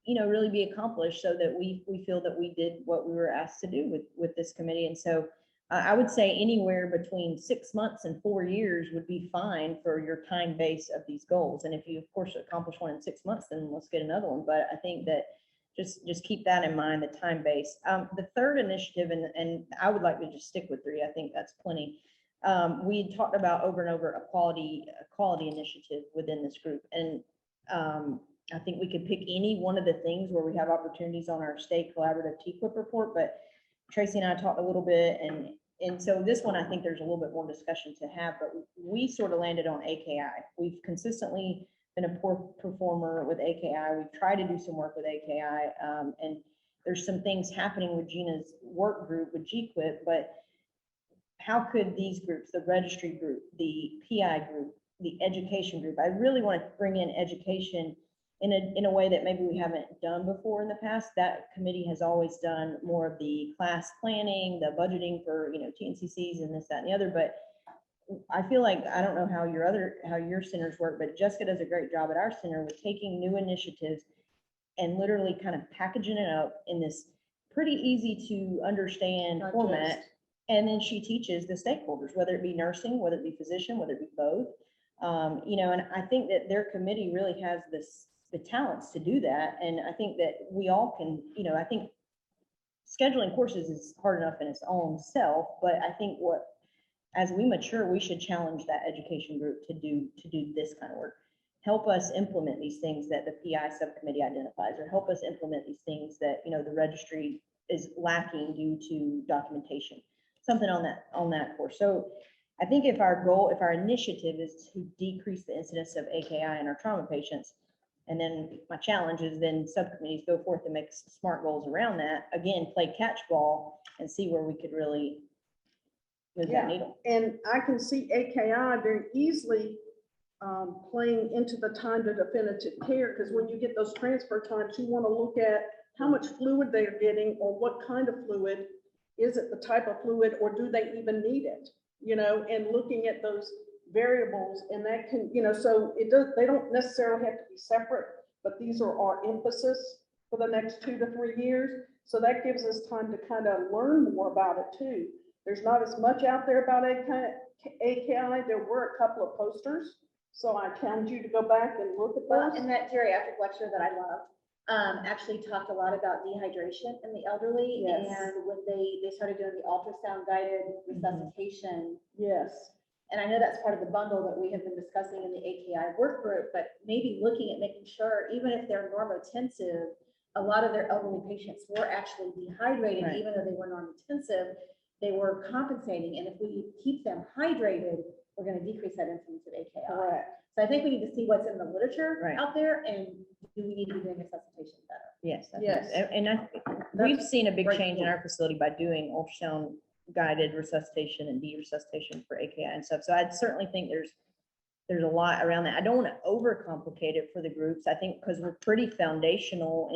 really be accomplished so that we feel that we did what we were asked to do with this committee. And so I would say anywhere between 6 months and 4 years would be fine for your time base of these goals. And if you, of course, accomplish one in 6 months, then let's get another one. But I think that just keep that in mind, the time base. The third initiative, and I would like to just stick with 3. I think that's plenty. We had talked about over and over a quality initiative within this group. And I think we could pick any one of the things where we have opportunities on our state collaborative TQuip report, but Tracy and I talked a little bit, and so this one, I think there's a little bit more discussion to have, but we sort of landed on AKI. We've consistently been a poor performer with AKI. We've tried to do some work with AKI, and there's some things happening with Gina's work group with GQuip, but how could these groups, the registry group, the PI group, the education group, I really want to bring in education in a way that maybe we haven't done before in the past. That committee has always done more of the class planning, the budgeting for, TNCCs and this, that, and the other, but I feel like, I don't know how your centers work, but Jessica does a great job at our center with taking new initiatives and literally kind of packaging it up in this pretty easy to understand format. And then she teaches the stakeholders, whether it be nursing, whether it be physician, whether it be both. And I think that their committee really has the talents to do that. And I think that we all can, I think scheduling courses is hard enough in its own self, but I think as we mature, we should challenge that education group to do this kind of work. Help us implement these things that the PI subcommittee identifies, or help us implement these things that, the registry is lacking due to documentation, something on that course. So I think if our initiative is to decrease the incidence of AKI in our trauma patients, and then my challenge is then subcommittees go forth and make SMART goals around that, again, play catch ball and see where we could really move that needle. And I can see AKI very easily playing into the time to definitive care, because when you get those transfer times, you want to look at how much fluid they're getting, or what kind of fluid. Is it the type of fluid, or do they even need it? And looking at those variables, and that can, so they don't necessarily have to be separate, but these are our emphasis for the next 2 to 3 years. So that gives us time to kind of learn more about it too. There's not as much out there about AKI. There were a couple of posters, so I challenge you to go back and look at those. And that geriatric lecture that I loved actually talked a lot about dehydration in the elderly. Yes. And when they started doing the ultrasound guided resuscitation. Yes. And I know that's part of the bundle that we have been discussing in the AKI work group, but maybe looking at making sure, even if they're normotensive, a lot of their elderly patients were actually dehydrated, Right. even though they were normotensive, they were compensating. And if we keep them hydrated, we're going to decrease that incidence of AKI. Correct. So I think we need to see what's in the literature Right. out there, and do we need to be doing resuscitation better? Yes. Yes. And we've seen a big change in our facility by doing ultrasound guided resuscitation and de-resuscitation for AKI and stuff. So I certainly think there's a lot around that. I don't want to overcomplicate it for the groups. I think because we're pretty foundational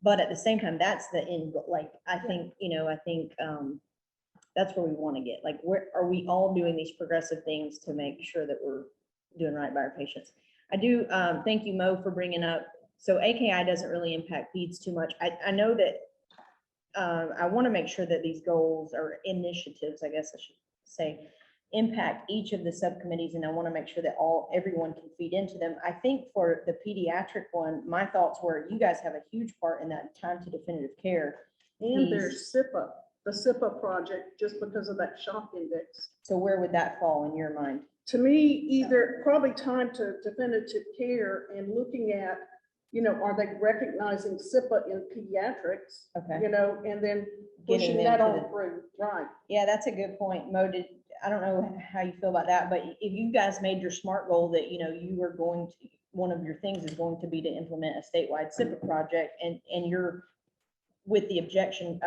but at the same time, that's the end. Like, I think, that's where we want to get. Like, where are we all doing these progressive things to make sure that we're doing right by our patients? I do, thank you, Mo, for bringing up, so AKI doesn't really impact peds too much. I know that I want to make sure that these goals or initiatives, I guess I should say, impact each of the subcommittees, and I want to make sure that everyone can feed into them. I think for the pediatric one, my thoughts were you guys have a huge part in that time to definitive care. And there's SIPA, the SIPA project, just because of that shock index. So where would that fall in your mind? To me, either probably time to definitive care and looking at, are they recognizing SIPA in pediatrics? Okay. And then Getting pushing them that to on the- through, right? Yeah, that's a good point. Mo, I don't know how you feel about that, but if you guys made your SMART goal that, you were going to, one of your things is going to be to implement a statewide SIPA project, and you're with the objective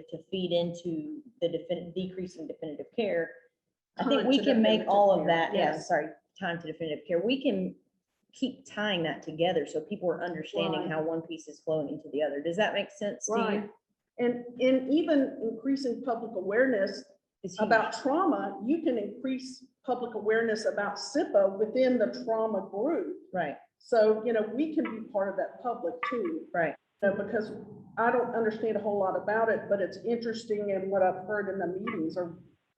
to feed into the decreasing definitive care. I think Time we to can make definitive all of care, that, yes. time to definitive care. We can keep tying that together so people are understanding Right. how one piece is flowing into the other. Does that make sense to you? Right. And even increasing public awareness It's huge. about trauma, you can increase public awareness about SIPA within the trauma group. Right, So, we can be part of that public too. right. Because I don't understand a whole lot about it, but it's interesting, and what I've heard in the meetings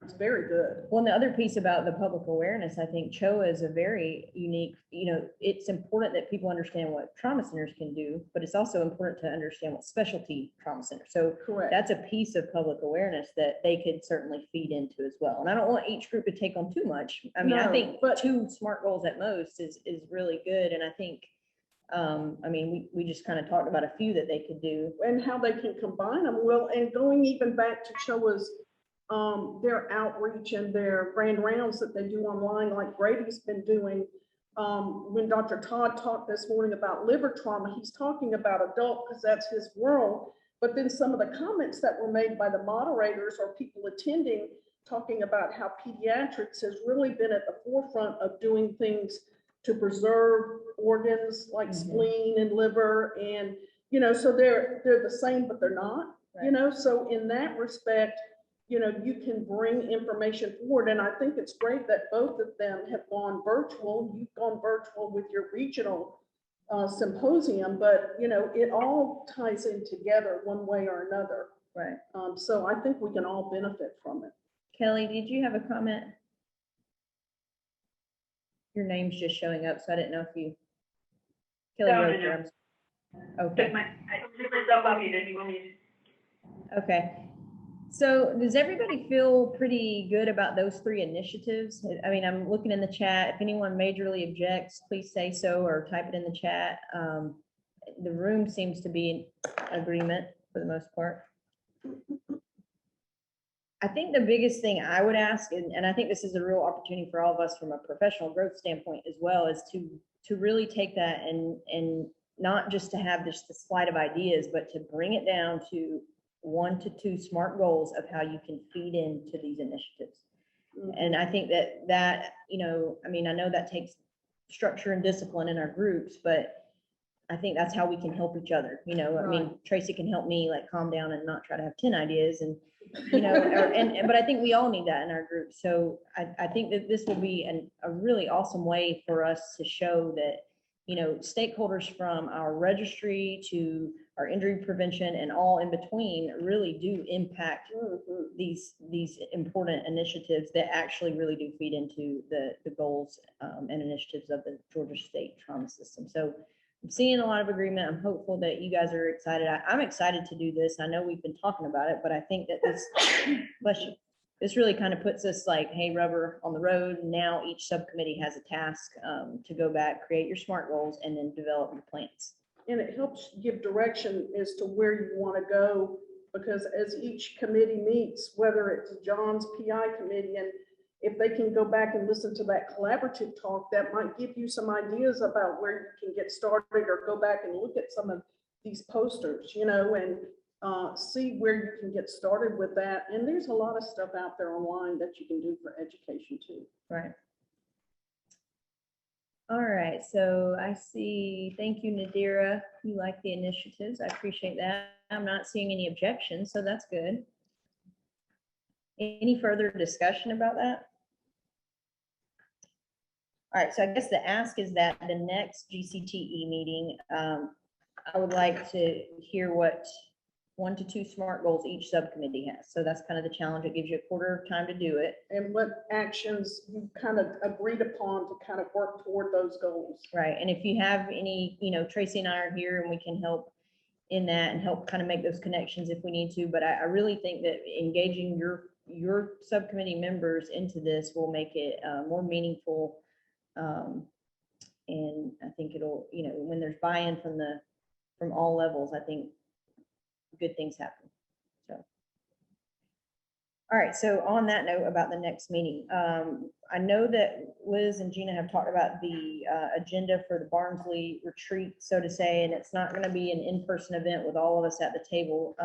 it's very good. Well, and the other piece about the public awareness, I think CHOA is a very unique, it's important that people understand what trauma centers can do, but it's also important to understand what specialty trauma centers. So Correct. that's a piece of public awareness that they could certainly feed into as well. And I don't want each group to take on too much. I mean, I No, think but- 2 SMART goals at most is really good. And I think, we just kind of talked about a few that they could do. And how they can combine them. Well, and going even back to CHOA's, their outreach and their grand rounds that they do online, like Brady's been doing. When Dr. Todd talked this morning about liver trauma, he's talking about adult because that's his world. But then some of the comments that were made by the moderators or people attending, talking about how pediatrics has really been at the forefront of doing things to preserve organs like spleen and liver, and so they're the same, but they're not. Right. So in that respect, you can bring information forward, and I think it's great that both of them have gone virtual. You've gone virtual with your regional symposium, but it all ties in together one way or another. Right. So I think we can all benefit from it. Kelly, did you have a comment? Your name's just showing up, so I didn't know if you. Kelly No, wrote no, yours. I Okay, took myself off, you didn't want me okay. So does everybody feel pretty good about those 3 initiatives? I mean, I'm looking in the chat. If anyone majorly objects, please say so or type it in the chat. The room seems to be in agreement for the most part. I think the biggest thing I would ask, and I think this is a real opportunity for all of us from a professional growth standpoint as well, is to really take that and not just to have just the slide of ideas, but to bring it down to 1 to 2 SMART goals of how you can feed into these initiatives. And I think that, I know that takes structure and discipline in our groups, but I think that's how we can help each other. Tracy can help me like calm down and not try to have 10 ideas and, but I think we all need that in our group. So I think that this will be a really awesome way for us to show that, stakeholders from our registry to our injury prevention and all in between really do impact these important initiatives that actually really do feed into the goals and initiatives of the Georgia State Trauma System. So I'm seeing a lot of agreement. I'm hopeful that you guys are excited. I'm excited to do this. I know we've been talking about it, but I think that this really kind of puts us like, hey, rubber on the road. Now each subcommittee has a task to go back, create your SMART goals, and then develop your plans. And it helps give direction as to where you want to go, because as each committee meets, whether it's John's PI committee, and if they can go back and listen to that collaborative talk, that might give you some ideas about where you can get started, or go back and look at some of these posters, and see where you can get started with that. And there's a lot of stuff out there online that you can do for education too. Right. All right, so I see, thank you, Nadira. You like the initiatives. I appreciate that. I'm not seeing any objections, so that's good. Any further discussion about that? All right, so I guess the ask is that the next GCTE meeting, I would like to hear what 1 to 2 SMART goals each subcommittee has. So that's kind of the challenge. It gives you a quarter of time to do it. And what actions you kind of agreed upon to kind of work toward those goals. Right, and if you have any, Tracy and I are here and we can help in that and help kind of make those connections if we need to. But I really think that engaging your subcommittee members into this will make it more meaningful. And I think it'll, when there's buy-in from all levels, I think good things happen. So, all right. So on that note about the next meeting, I know that Liz and Gina have talked about the agenda for the Barnsley retreat, so to say, and it's not going to be an in-person event with all of us at the table.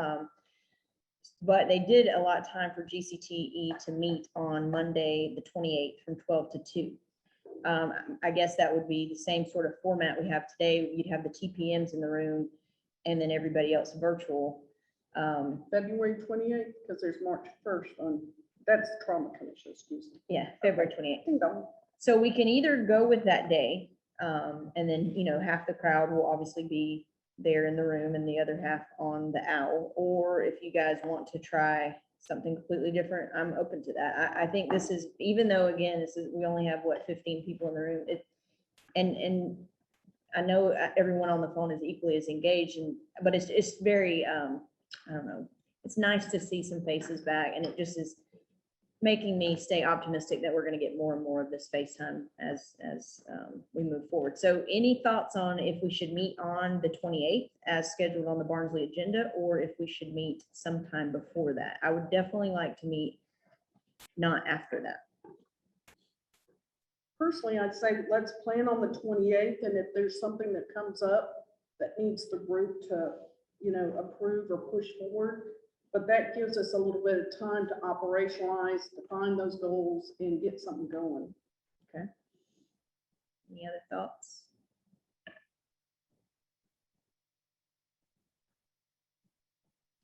But they did allot time for GCTE to meet on Monday, the 28th from 12 to 2. I guess that would be the same sort of format we have today. You'd have the TPMs in the room and then everybody else virtual. February 28th, because there's March 1st on, that's trauma commission, excuse me. Yeah, February 28th. Ding dong. So we can either go with that day, and then, half the crowd will obviously be there in the room and the other half on the owl. Or if you guys want to try something completely different, I'm open to that. I think this is, even though again, we only have 15 people in the room, and I know everyone on the phone is equally as engaged, but it's very, I don't know, it's nice to see some faces back, and it just is making me stay optimistic that we're going to get more and more of this FaceTime as we move forward. So any thoughts on if we should meet on the 28th as scheduled on the Barnsley agenda, or if we should meet sometime before that? I would definitely like to meet not after that. Personally, I'd say let's plan on the 28th, and if there's something that comes up that needs the group to, approve or push forward, but that gives us a little bit of time to operationalize, define those goals, and get something going. Okay. Any other thoughts?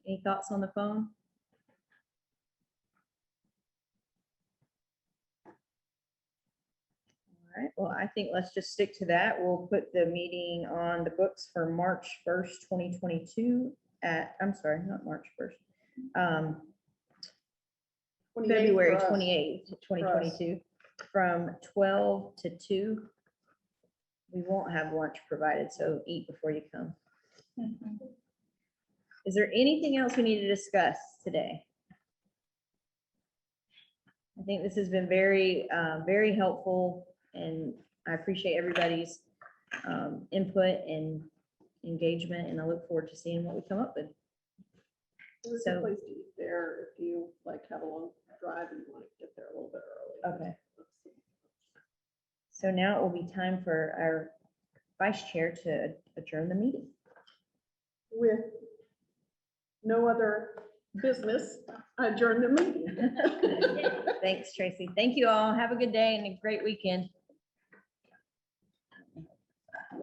Any thoughts on the phone? All right, well, I think let's just stick to that. We'll put the meeting on the books for March 1st, 2022 I'm sorry, not March 1st. February 28th, 2022, from 12 to 2. We won't have lunch provided, so eat before you come. Is there anything else we need to discuss today? I think this has been very, very helpful, and I appreciate everybody's input and engagement, and I look forward to seeing what we come up with. There's a place to eat there if you have a long drive and you want to get there a little bit early. Okay. So now it will be time for our vice chair to adjourn the meeting. With no other business, I adjourn the meeting. Thanks, Tracy. Thank you all. Have a good day and a great weekend.